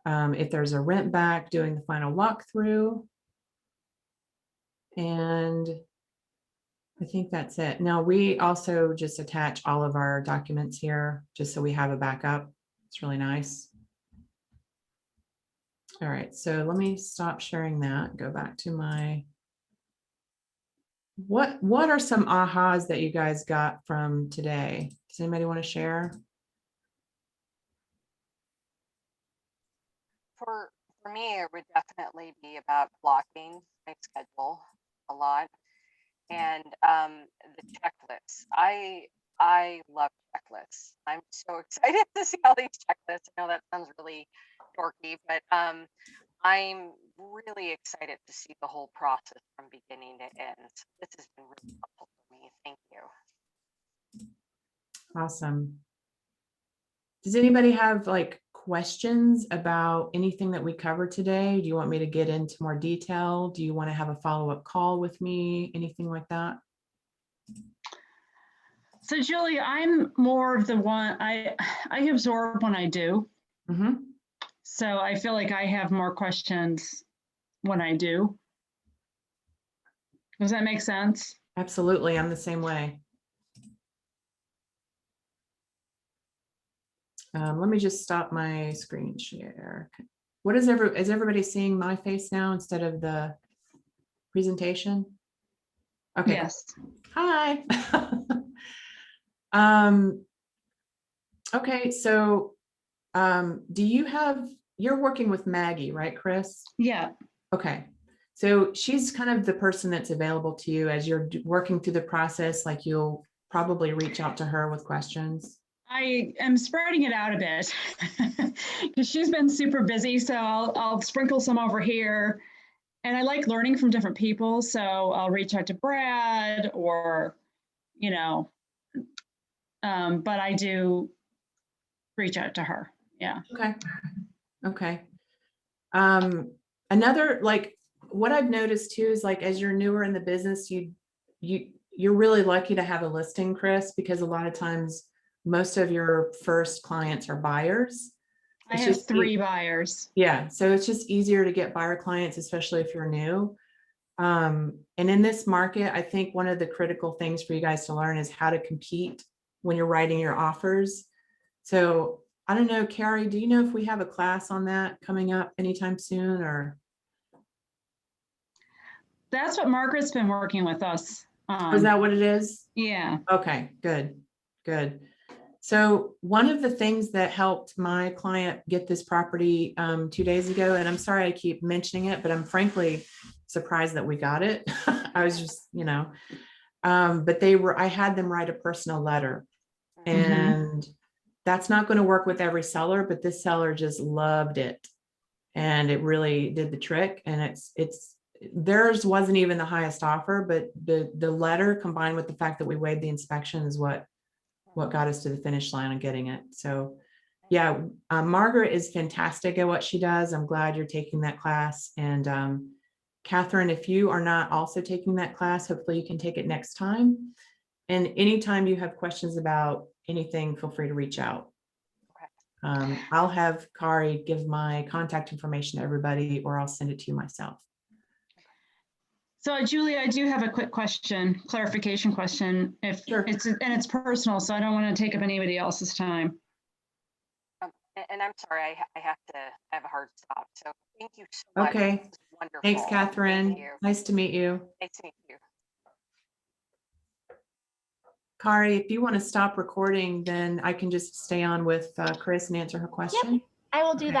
If there's a rent back, doing the final walkthrough. And I think that's it. Now we also just attach all of our documents here, just so we have a backup. It's really nice. All right, so let me stop sharing that. Go back to my, what are some ahas that you guys got from today? Does anybody want to share? for me, it would definitely be about blocking my schedule a lot, and the checklists. I love checklists. I'm so excited to see all these checklists. I know that sounds really dorky, but I'm really excited to see the whole process from beginning to end. This has been really helpful for me. Thank you. Awesome. Does anybody have like questions about anything that we covered today? Do you want me to get into more detail? Do you want to have a follow-up call with me? Anything like that? So Julie, I'm more of the one, I absorb when I do. Mm-hmm. So I feel like I have more questions when I do. Does that make sense? Absolutely. I'm the same way. Let me just stop my screen share. What is everybody seeing my face now instead of the presentation? Okay. Yes. Hi. Okay, so do you have, you're working with Maggie, right, Chris? Yeah. Okay, so she's kind of the person that's available to you as you're working through the process, like you'll probably reach out to her with questions. I am spreading it out a bit because she's been super busy. So I'll sprinkle some over here. And I like learning from different people. So I'll reach out to Brad or, you know, but I do reach out to her. Yeah. Okay. Okay. Another, like, what I've noticed too is like, as you're newer in the business, you're really lucky to have a listing, Chris, because a lot of times most of your first clients are buyers. I have 3 buyers. Yeah. So it's just easier to get buyer clients, especially if you're new. And in this market, I think one of the critical things for you guys to learn is how to compete when you're writing your offers. So I don't know, Carrie, do you know if we have a class on that coming up anytime soon, or? That's what Margaret's been working with us on. Is that what it is? Yeah. Okay, good, good. So one of the things that helped my client get this property 2 days ago, and I'm sorry I keep mentioning it, but I'm frankly surprised that we got it. I was just, but I had them write a personal letter, and that's not going to work with every seller, but this seller just loved it. And it really did the trick. And theirs wasn't even the highest offer, but the letter combined with the fact that we waived the inspection is what got us to the finish line on getting it. So yeah, Margaret is fantastic at what she does. I'm glad you're taking that class. And Catherine, if you are not also taking that class, hopefully you can take it next time. And anytime you have questions about anything, feel free to reach out. I'll have Kari give my contact information to everybody, or I'll send it to you myself. So Julie, I do have a quick question, clarification question. Sure. It's personal, so I don't want to take up anybody else's time. And I'm sorry, I have a hard stop. So thank you so much. Okay. Wonderful. Thanks, Catherine. Thank you. Nice to meet you. Nice to meet you. Kari, if you want to stop recording, then I can just stay on with Chris and answer her question. Yep, I will do that.